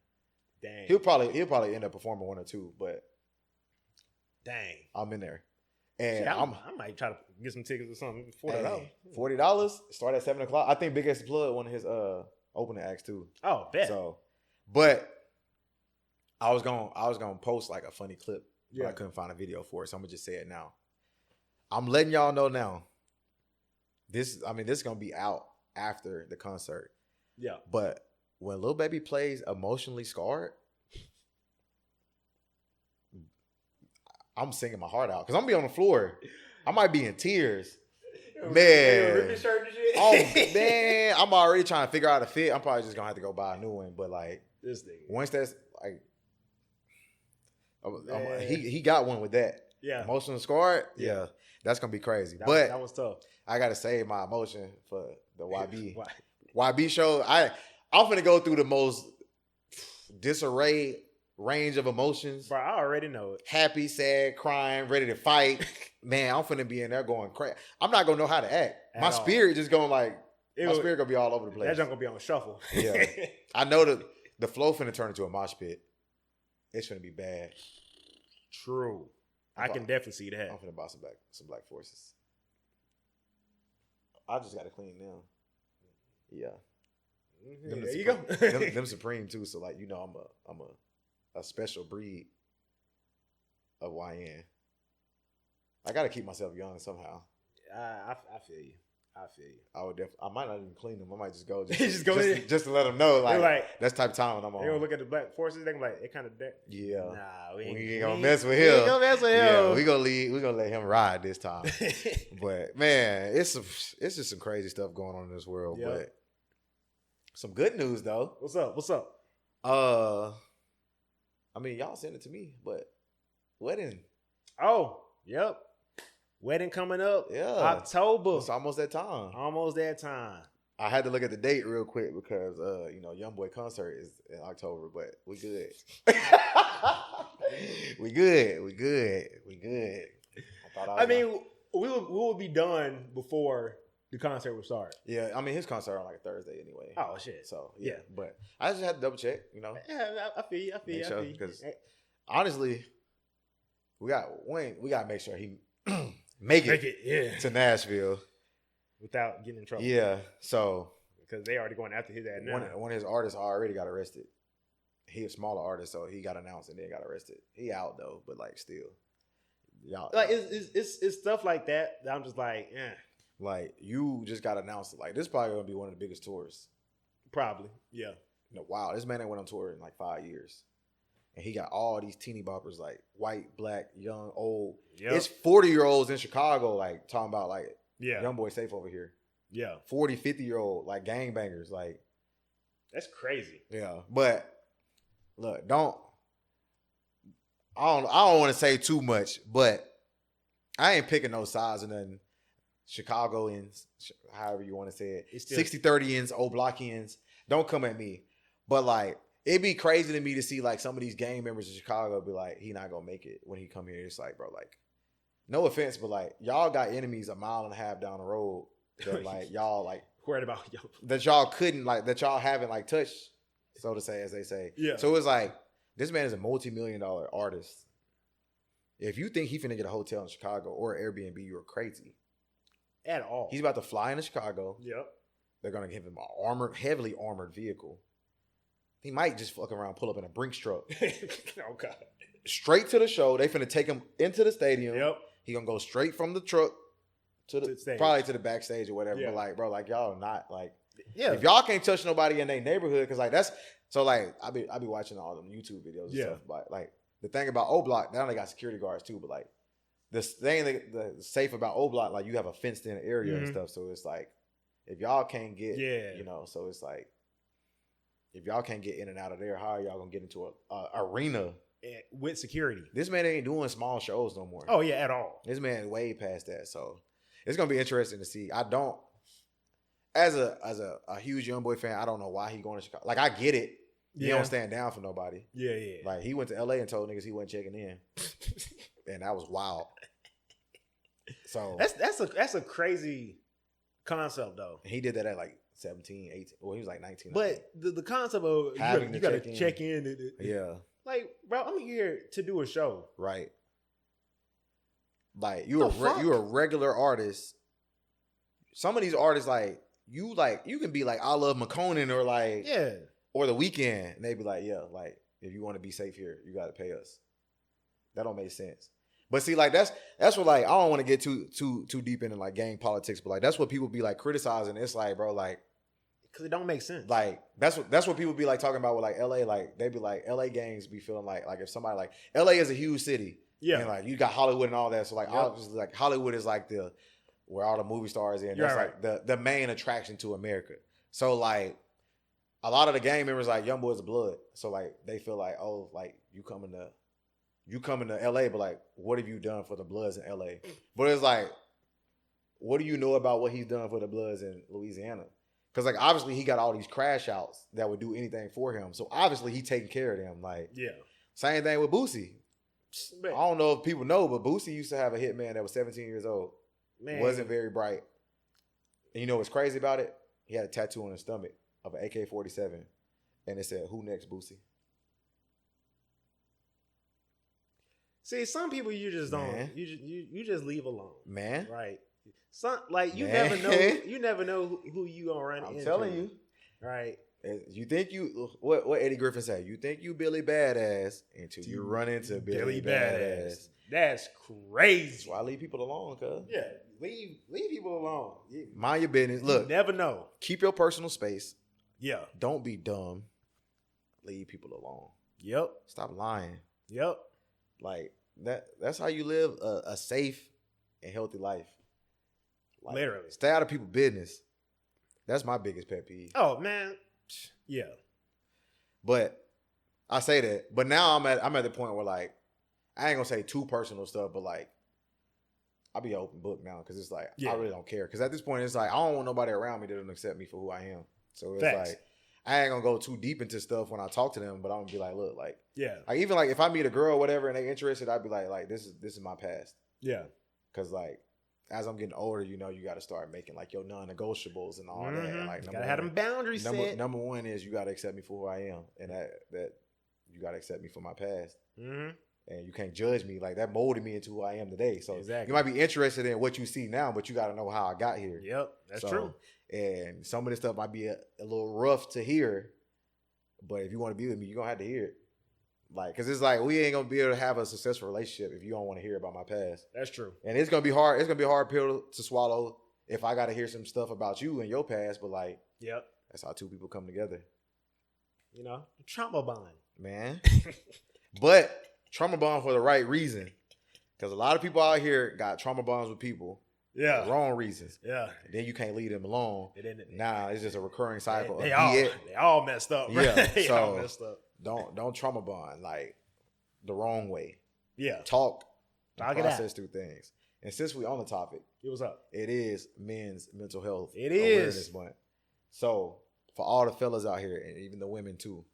Dang. He'll probably end up performing one or two, but dang, I'm in there. And shit, I might try to get some tickets or something. $40. Start at 7:00. I think Big X Plug one of his opening acts too. Oh, bet. So, but I was gonna post like a funny clip, but I couldn't find a video for it, so I'm gonna just say it now. I'm letting y'all know now. This is gonna be out after the concert. Yeah. But when Lil Baby plays Emotionally Scarred, I'm singing my heart out because I'm gonna be on the floor. I might be in tears. Man. Oh man, I'm already trying to figure out a fit. I'm probably just gonna have to go buy a new one. But like this thing. Once that's like he got one with that. Yeah. Emotional Scarred. Yeah. That's gonna be crazy. That was tough. I gotta save my emotion for the YB show. I'm finna go through the most disarray range of emotions. Bro, I already know it. Happy, sad, crying, ready to fight. Man, I'm finna be in there going crazy. I'm not gonna know how to act. My spirit just going like, spirit gonna be all over the place. That junk gonna be on shuffle. Yeah. I know the flow finna turn into a mosh pit. It's finna be bad. True. I can definitely see that. I'm finna buy some black forces. I just gotta clean them. Yeah. There you go. them Supreme too. So like, you know, I'm a special breed of YN. I gotta keep myself young somehow. I feel you. I would definitely. I might not even clean them. I might just go just to let them know like that's the type of time when I'm on. They gonna look at the black forces. They gonna be like, it kind of dead. Yeah. Nah, we ain't gonna mess with him. Yeah, we gonna let him ride this time. But man, it's just some crazy stuff going on in this world. Yep. But some good news though. What's up? I mean, y'all sent it to me, but wedding. Oh, yep. Wedding coming up. Yeah. October. It's almost that time. I had to look at the date real quick because YoungBoy concert is in October, but we good. we good. We will be done before the concert will start. Yeah, I mean his concert on like a Thursday anyway. Oh shit. So yeah. But I just had to double check, Yeah, I feel you. Because honestly, we got to make sure he make it to Nashville without getting in trouble. Yeah, so because they already going after his dad now. One of his artists already got arrested. he a smaller artist, so he got announced and then got arrested. He out though, but like still, y'all Like it's stuff like that I'm just like, like you just got announced. Like this is probably gonna be one of the biggest tours. probably, yeah. No, wow, this man ain't went on tour in like 5 years, and he got all these teeny boppers like white, black, young, old. Yep. It's 40-year-olds in Chicago like talking about like Yeah, young boy safe over here. yeah. 40, 50-year-old like gangbangers like. That's crazy. Yeah, but look, I don't want to say too much, but I ain't picking no sides or nothing. Chicagoans, however you want to say it, It's still- 60-30ins, O'Blockians, don't come at me. But like, it'd be crazy to me to see like some of these gang members in Chicago be like, he not gonna make it when he come here. It's like, bro, like, no offense, but like, y'all got enemies a mile and a half down the road that like y'all like. Worried about yo. That y'all couldn't like, that y'all haven't like touched, so to say, as they say. Yeah. So it's like, this man is a multi-million-dollar artist. If you think he finna get a hotel in Chicago or Airbnb, you're crazy. At all. He's about to fly into Chicago. Yep. They're gonna give him an heavily armored vehicle. He might just fuck around, pull up in a Brinks truck. Oh God. Straight to the show. They finna take him into the stadium. Yep. He gonna go straight from the truck to To the stage. probably to the backstage or whatever. Yeah. But like, bro, like y'all not like. Yeah. If y'all can't touch nobody in their neighborhood, because like that's so like I be watching all them YouTube videos and Yeah. stuff. But like the thing about O Block, now they got security guards too. But like the thing the safe about O Block, like you have a fenced in area and stuff. So it's like if y'all can't get, you know, so it's like if y'all can't get in and out of there, how are y'all gonna get into a arena with security? This man ain't doing small shows no more. Oh yeah, at all. This man way past that. So it's gonna be interesting to see. I don't. As a huge young boy fan, I don't know why he going to Chicago. Like I get it. He don't stand down for nobody. Yeah, yeah. Like he went to LA and told niggas he wasn't checking in, and that was wild. So that's a crazy concept though. he did that at like 17, 18. Well, he was like 19. But the concept of Having you to got to check in. yeah, Like, bro, I'm here to do a show. right. Like you're fuck? a regular artist. Some of these artists you can be like I Love McConan or like Yeah. or The Weeknd, and they be like, yeah, like if you want to be safe here, you got to pay us. That don't make sense. But see, like that's what like I don't want to get too deep into like gang politics, but like that's what people be like criticizing. It's like, bro, like Because it don't make sense. like that's what people be like talking about with like LA. Like they be like LA gangs be feeling like if somebody like LA is a huge city, Yeah. and like you got Hollywood and all that. So like Yep. obviously like Hollywood is like where all the movie stars in. That's Right, like the main attraction to America. So like a lot of the gang members like Young Boys of Blood. So like they feel like, oh, like you coming to LA, but like what have you done for the Bloods in LA? But it's like, what do you know about what he's done for the Bloods in Louisiana? Because like obviously he got all these crash outs that would do anything for him. So obviously he taking care of them. Like Yeah. same thing with Boosie. Man, I don't know if people know, but Boosie used to have a hitman that was 17 years old. man. Wasn't very bright. And you know what's crazy about it? He had a tattoo on his stomach of an AK-47. And it said, "Who next, Boosie?" See, some people you just don't. Man. You just leave alone. Man. Right. Some like you Man. never know. You never know who you gonna run I'm into. telling you. Right. You think what Eddie Griffin said? You think you Billy Badass until you run into Billy Badass. That's crazy. That's why I leave people alone, cuz. Yeah. Leave people alone. You Mind your business. Look, never know. keep your personal space. Yeah. Don't be dumb. Leave people alone. Yep. Stop lying. Yep. Like that's how you live a safe and healthy life. Like, Literally. Stay out of people's business. That's my biggest pet peeve. Oh man. Yeah. But I say that. But now I'm at the point where like I ain't gonna say too personal stuff, but like I'll be an open book now because it's like Yeah. I really don't care. Because at this point it's like I don't want nobody around me that doesn't accept me for who I am. So it's Facts. like I ain't gonna go too deep into stuff when I talk to them, but I'm gonna be like, look, like Yeah. even like if I meet a girl or whatever and they interested, I'd be like this is my past. Yeah. Because like as I'm getting older, you know, you got to start making like your non-negotiables and all that. Mhm. Like Gotta have them boundaries set. number one is you got to accept me for who I am, and that you got to accept me for my past. Mm-hmm. And you can't judge me. Like that molded me into who I am today. So Exactly. you might be interested in what you see now, but you got to know how I got here. Yep. That's So, true. And some of this stuff might be a little rough to hear, But if you want to be with me, you're going to have to hear it. Like, because it's like, we ain't going to be able to have a successful relationship if you don't want to hear about my past. That's true. And it's going to be hard. It's going to be a hard pill to swallow if I got to hear some stuff about you and your past. But, like, Yep. that's how two people come together. You know, trauma bond. Man. But trauma bond for the right reason. Because a lot of people out here got trauma bonds with people. Yeah. For the wrong reasons. Yeah. And then you can't leave them alone. It Nah, it's just a recurring cycle. They all messed up. Bro. Yeah. They all messed up. Don't trauma bond like the wrong way. Yeah. Talk it out. Process through things. And since we on the topic, what's up? It is Men's Mental Health Awareness Month. So for all the fellas out here, and even the women too,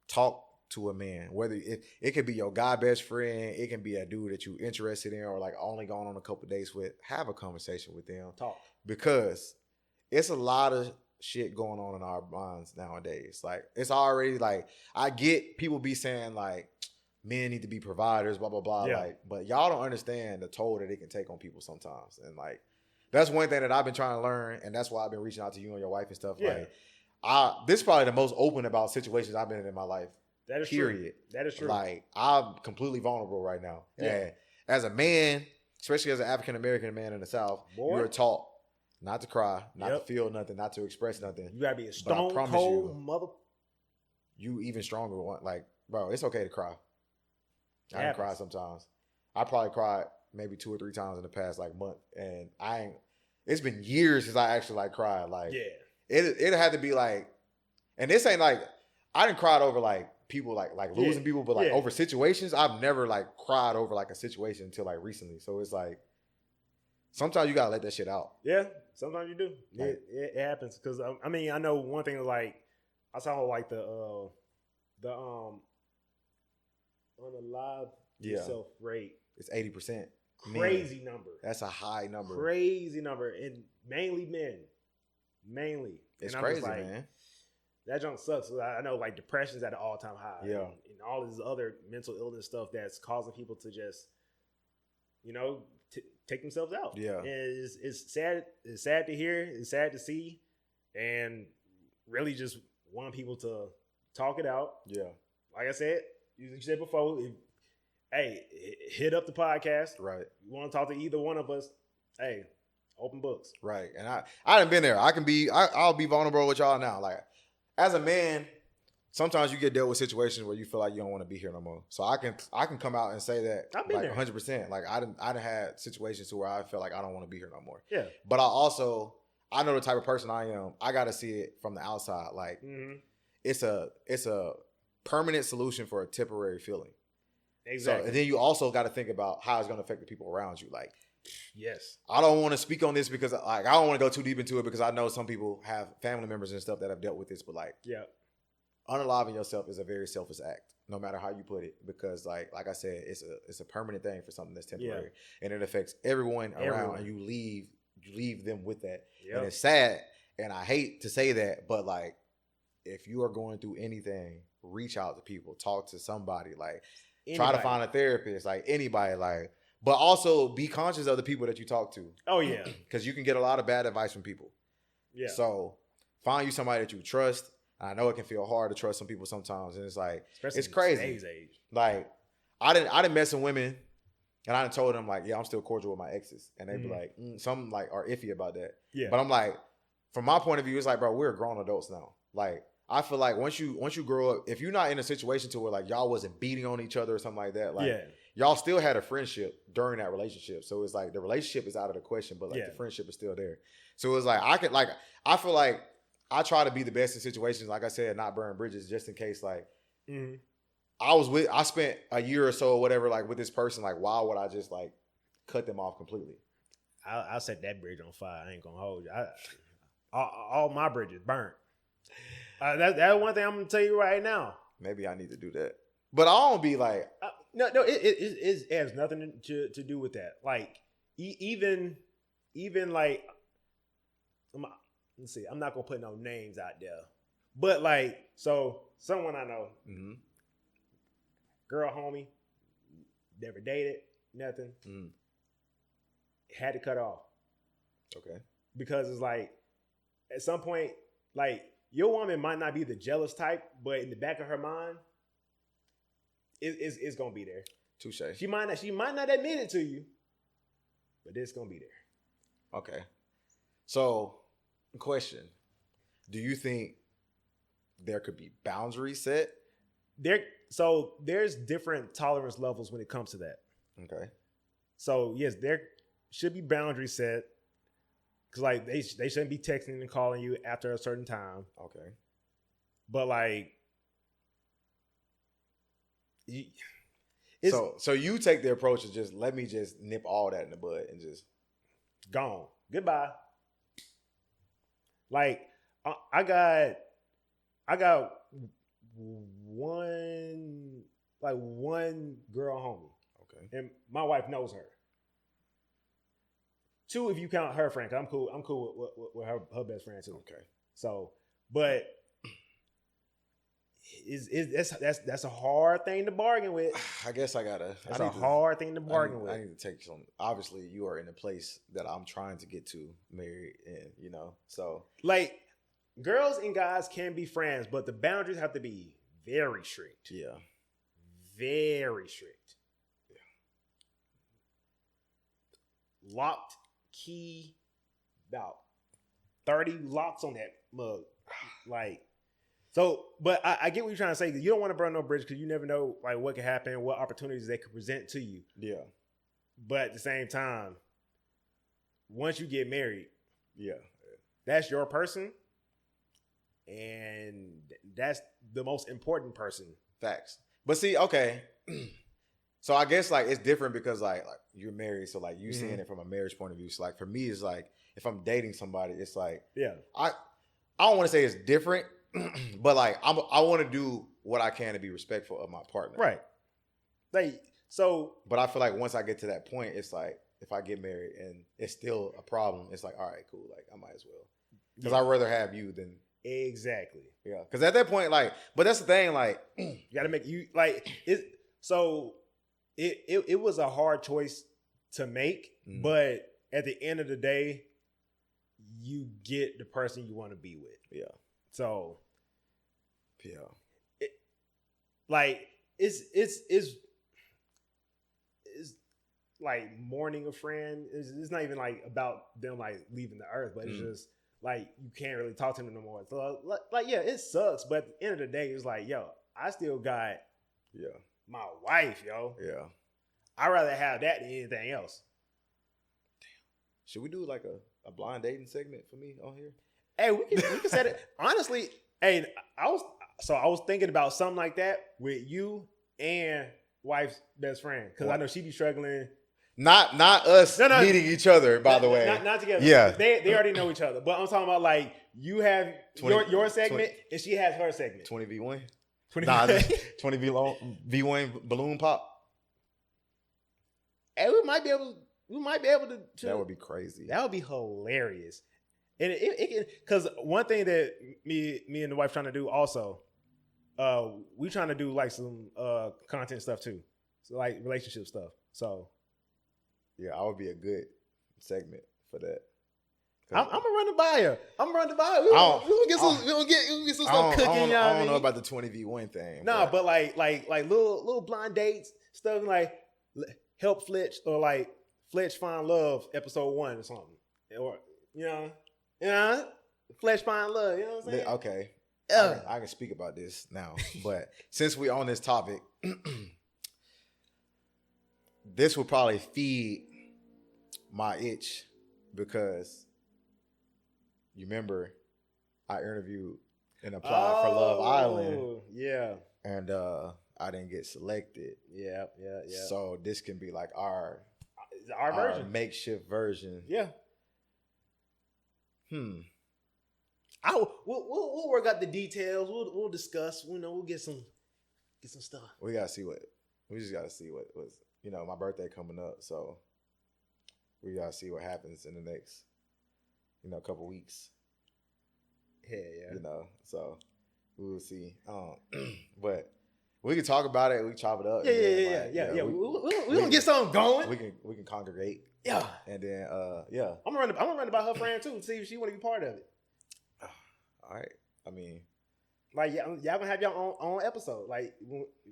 talk to a man. Whether it could be your guy best friend, it can be a dude that you interested in or like only going on a couple dates with. Have a conversation with them. Talk. Because it's a lot of shit going on in our minds nowadays. Like, it's already like, I get people be saying like men need to be providers, blah blah blah. Yeah. Like, but y'all don't understand the toll that it can take on people sometimes. And like, that's one thing that I've been trying to learn, and that's why I've been reaching out to you and your wife and stuff. Yeah. Like, this is probably the most open about situations I've been in my life. That is period. True. That is true. Like, I'm completely vulnerable right now. Yeah. And as a man, especially as an African American man in the South, you're taught not to cry, not to feel nothing, not to express nothing. You gotta be a stone cold mother. You even stronger one. Like, bro, it's okay to cry. I can cry sometimes. I probably cried maybe 2 or 3 times in the past like month, and it's been years since I actually like cried. Like, it had to be like, and this ain't like I didn't cry over like people like losing people, but like over situations. I've never like cried over like a situation until like recently. So it's like sometimes you gotta let that shit out. Yeah, sometimes you do. It happens because I mean I know one thing like I saw like the unalive yourself rate. It's 80%. Crazy number. That's a high number. Crazy number, and mainly men. Mainly, it's and crazy, like, man. That junk sucks. I know like depression's at an all-time high. Yeah, and all this other mental illness stuff that's causing people to just, you know, take themselves out. Yeah, and it's sad. It's sad to hear. It's sad to see, and really just want people to talk it out. Yeah, like I said, you said before. Hey, hit up the podcast. Right. You want to talk to either one of us? Hey, open books. Right. And I done been there. I'll be vulnerable with y'all now. Like, as a man, sometimes you get dealt with situations where you feel like you don't want to be here no more. So I can come out and say that I've been like there. 100%. Like I done had situations to where I felt like I don't want to be here no more. Yeah. But I know the type of person I am. I got to see it from the outside. Like, it's a permanent solution for a temporary feeling. Exactly. So, and then you also got to think about how it's going to affect the people around you. Like, yes, I don't want to speak on this because like I don't want to go too deep into it because I know some people have family members and stuff that have dealt with this. But like, unaliving yourself is a very selfish act, no matter how you put it. Because like I said, it's a permanent thing for something that's temporary, and it affects everyone around, and you leave them with that. And it's sad, and I hate to say that, but like, if you are going through anything, reach out to people, talk to somebody, like. Try to find a therapist, like anybody, like, but also be conscious of the people that you talk to. Oh yeah, because you can get a lot of bad advice from people. Yeah. So find you somebody that you trust. I know it can feel hard to trust some people sometimes, and it's like it's crazy. Today's age. Like I didn't met some women, and I done told them like, yeah, I'm still cordial with my exes, and they be like, some like are iffy about that. Yeah. But I'm like, from my point of view, it's like, bro, we're grown adults now. Like. I feel like once you grow up, if you're not in a situation to where like y'all wasn't beating on each other or something like that, like y'all still had a friendship during that relationship. So it's like the relationship is out of the question, but like the friendship is still there. So it's like I feel like I try to be the best in situations, like I said, not burn bridges, just in case like I spent a year or so or whatever like with this person, like why would I just like cut them off completely? I'll set that bridge on fire. I ain't gonna hold you. All my bridges burnt. That's one thing I'm gonna tell you right now. Maybe I need to do that, but I don't be like no. It has nothing to do with that. Like even like let's see. I'm not gonna put no names out there, but like so someone I know, girl, homie, never dated, nothing. Had to cut off. Okay. Because it's like at some point, like. your woman might not be the jealous type, but in the back of her mind, it's gonna be there. Touche. She might not admit it to you, but it's gonna be there. Okay. So, question: do you think there could be boundaries set? There's different tolerance levels when it comes to that. Okay. So yes, there should be boundaries set. Cause like they shouldn't be texting and calling you after a certain time. Okay. But like, so you take the approach of just let me just nip all that in the bud and just gone. Goodbye. Like I got one girl homie. Okay. And my wife knows her. 2 if you count her friend. 'Cause I'm cool with her best friend too. Okay. So, but that's a hard thing to bargain with. I guess I gotta. That's a hard thing to bargain with. I need to take some. Obviously, you are in a place that I'm trying to get to, married, and so like girls and guys can be friends, but the boundaries have to be very strict. Yeah. Very strict. Yeah. Locked key, about 30 locks on that mug. Like, so, but I get what you're trying to say. You don't want to burn no bridge because you never know like what could happen, what opportunities they could present to you. Yeah. But at the same time, once you get married, yeah, that's your person. And that's the most important person. Facts. But see, okay. So I guess like it's different because like you're married, so like you seeing it from a marriage point of view. So like for me, it's like if I'm dating somebody, it's like I don't want to say it's different, but like I want to do what I can to be respectful of my partner. Right. Like so. But I feel like once I get to that point, it's like if I get married and it's still a problem, it's like all right, cool. Like I might as well because I'd rather have you than. Exactly. Yeah. Because at that point, like, but that's the thing, like, you got to make you like it. So it was a hard choice to make, but at the end of the day, you get the person you want to be with. Yeah. So, yeah. It's like mourning a friend. It's not even like about them like leaving the earth, but it's just. Like, you can't really talk to them no more. So, like, yeah, it sucks. But at the end of the day, it's like, yo, I still got my wife, yo. Yeah. I'd rather have that than anything else. Damn. Should we do, like, a blind dating segment for me on here? Hey, we can set it. Honestly, hey, I was thinking about something like that with you and wife's best friend. Because I know she be struggling. Not us meeting each other, by the way. Not together. Yeah. They already know each other. But I'm talking about like you have 20, your segment 20, and she has her segment. 20 v1? 20 v1 balloon pop. And we might be able to That would be crazy. That would be hilarious. And it can, because one thing that me and the wife trying to do also, we trying to do like some content stuff too. So like relationship stuff. So yeah, I would be a good segment for that. I'm gonna run it by you. We gonna get some stuff cooking. I don't know about the 20v1 thing. Nah, but like little blind dates stuff like help Fletch or like Fletch find love episode 1 or something, or Fletch find love. You know what I'm saying? Okay, I can speak about this now, but since we on this topic, this will probably feed my itch because you remember I interviewed and applied for Love Island. Yeah. And I didn't get selected. Yeah. So this can be like our version. Makeshift version. Yeah. We'll work out the details. We'll discuss. We'll get some stuff. We just gotta see what was my birthday coming up, so we gotta see what happens in the next couple weeks. Yeah. So we will see. But we can talk about it. We can chop it up. Yeah. We gonna get something going. We can congregate. Yeah. And then I'm gonna run it by her friend too to see if she want to be part of it. All right. I mean, like y'all gonna have your own episode. Like,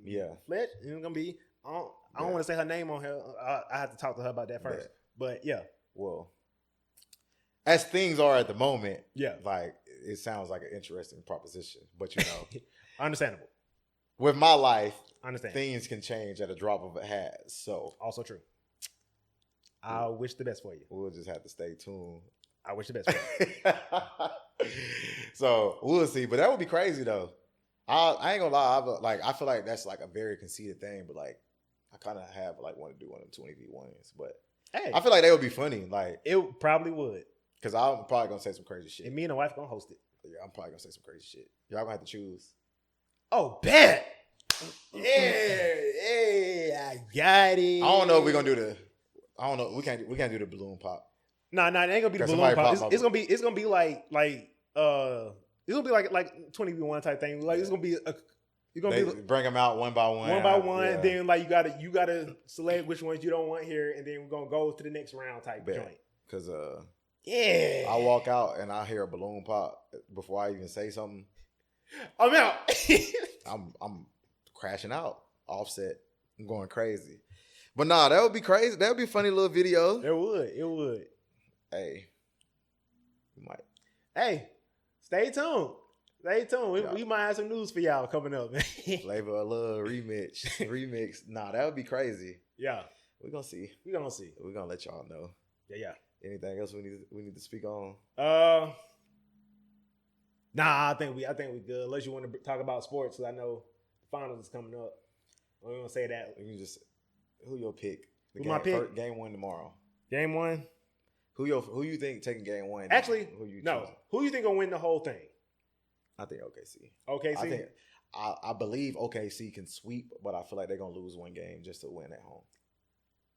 yeah, Fletch, it's gonna be. I don't want to say her name on here. I have to talk to her about that first. But yeah, well, as things are at the moment, yeah, like it sounds like an interesting proposition. But you know, understandable. With my life, Understand. Things can change at a drop of a hat. So also true. I wish the best for you. We'll just have to stay tuned. I wish the best for you. So we'll see. But that would be crazy though. I ain't gonna lie. I feel like that's like a very conceited thing, but like I kind of have like want to do one of them 20v1s. But hey, I feel like they would be funny. Like it probably would. Cause I'm probably gonna say some crazy shit. And me and the wife gonna host it. Yeah, I'm probably gonna say some crazy shit. Y'all gonna have to choose. Oh, bet. Yeah, I got it. I don't know if we're gonna do the. I don't know. We can't do the balloon pop. No, it ain't gonna be the balloon pop. It's gonna be like it's gonna be like 20v1 type thing. Like it's gonna be bring them out one by one. One by one. Yeah. Then like you gotta select which ones you don't want here, and then we're gonna go to the next round type joint. Cause yeah, I walk out and I hear a balloon pop before I even say something. I'm out. I'm crashing out. Offset. I'm going crazy. But nah, that would be crazy. That would be a funny little video. It would. Hey. We might. Hey, stay tuned. We might have some news for y'all coming up, man. Flavor a little remix. Nah, that would be crazy. Yeah. We're gonna see. We're gonna let y'all know. Yeah. Anything else we need to speak on? Nah, I think we good. Unless you want to talk about sports, because I know the finals is coming up. We're gonna say that. You just who your pick? My pick? Game 1 tomorrow. Game 1. Who you think taking game 1? Actually, who you think gonna win the whole thing? I think OKC. OKC. I believe OKC can sweep, but I feel like they're gonna lose one game just to win at home.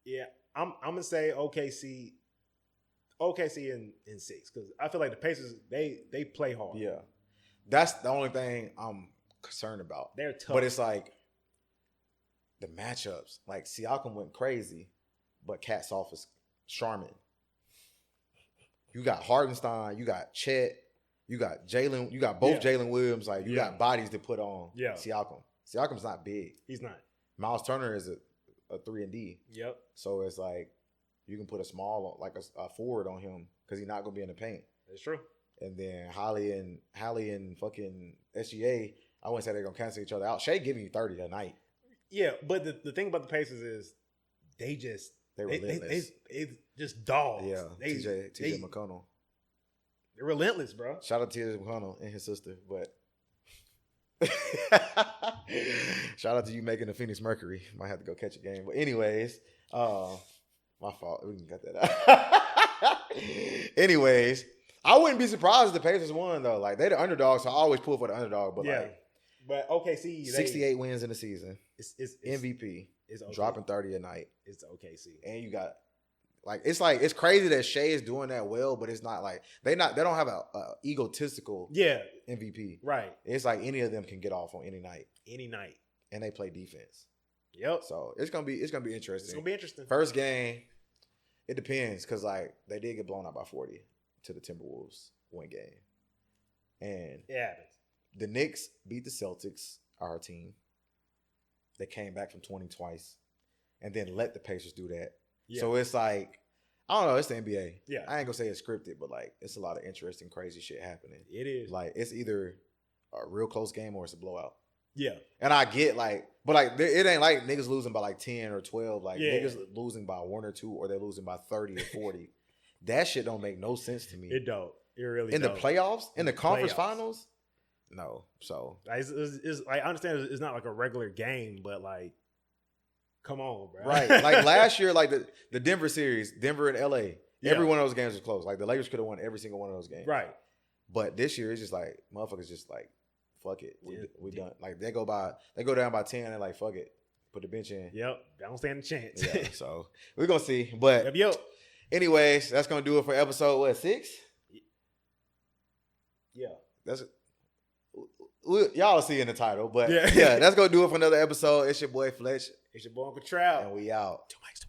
Yeah, I'm gonna say OKC in 6 because I feel like the Pacers they play hard. Yeah, that's the only thing I'm concerned about. They're tough, but it's like the matchups. Like Siakam went crazy, but Cat's off is Charmin. You got Hardenstein, you got Chet, you got Jalen, you got both Jalen Williams. Like you got bodies to put on Siakam. Siakam's not big. He's not. Miles Turner is a 3-and-D. Yep. So it's like you can put a small, like a forward on him because he's not gonna be in the paint. That's true. And then Hallie and fucking SGA, I wouldn't say they're gonna cancel each other out. Shea giving you 30 tonight. Yeah, but the thing about the Pacers is they relentless. They just dogs. Yeah, TJ McConnell. They're relentless, bro. Shout out to TJ McConnell and his sister, but shout out to you making the Phoenix Mercury. Might have to go catch a game. But anyways, my fault. We can cut that out. Anyways, I wouldn't be surprised if the Pacers won though. Like they're the underdogs, so I always pull for the underdog. But but OKC 68 wins in the season. It's MVP. It's okay. Dropping 30 a night. It's OKC. And you got it's crazy that Shea is doing that well, but it's not like they don't have a egotistical MVP. Right. It's like any of them can get off on any night. And they play defense. Yep. So it's gonna be interesting. It's gonna be interesting. First game, it depends because like they did get blown out by 40 to the Timberwolves one game. And it happens. The Knicks beat the Celtics, our team. They came back from 20 twice and then let the Pacers do that. Yeah. So it's like, I don't know, it's the NBA. Yeah. I ain't gonna say it's scripted, but like it's a lot of interesting, crazy shit happening. It is. Like it's either a real close game or it's a blowout. Yeah. And I get like, but like it ain't like niggas losing by like 10 or 12. Like niggas losing by 1 or 2 or they're losing by 30 or 40. That shit don't make no sense to me. It don't. It really in don't. The playoffs? In the conference finals? No. So it's I understand it's not like a regular game, but like, come on, bro. Right. Like last year, like the Denver series, Denver and LA, every one of those games was close. Like the Lakers could have won every single one of those games. Right. But this year it's just like motherfuckers just like, fuck it. We done. Like they go down by 10 and like, fuck it. Put the bench in. Yep. I don't stand a chance. Yeah. So we're gonna see. But anyways, that's gonna do it for episode 6? Yeah. That's y'all will see in the title, but that's gonna do it for another episode. It's your boy Fletch. It's your boy Uncle Trout. And we out. Two mics.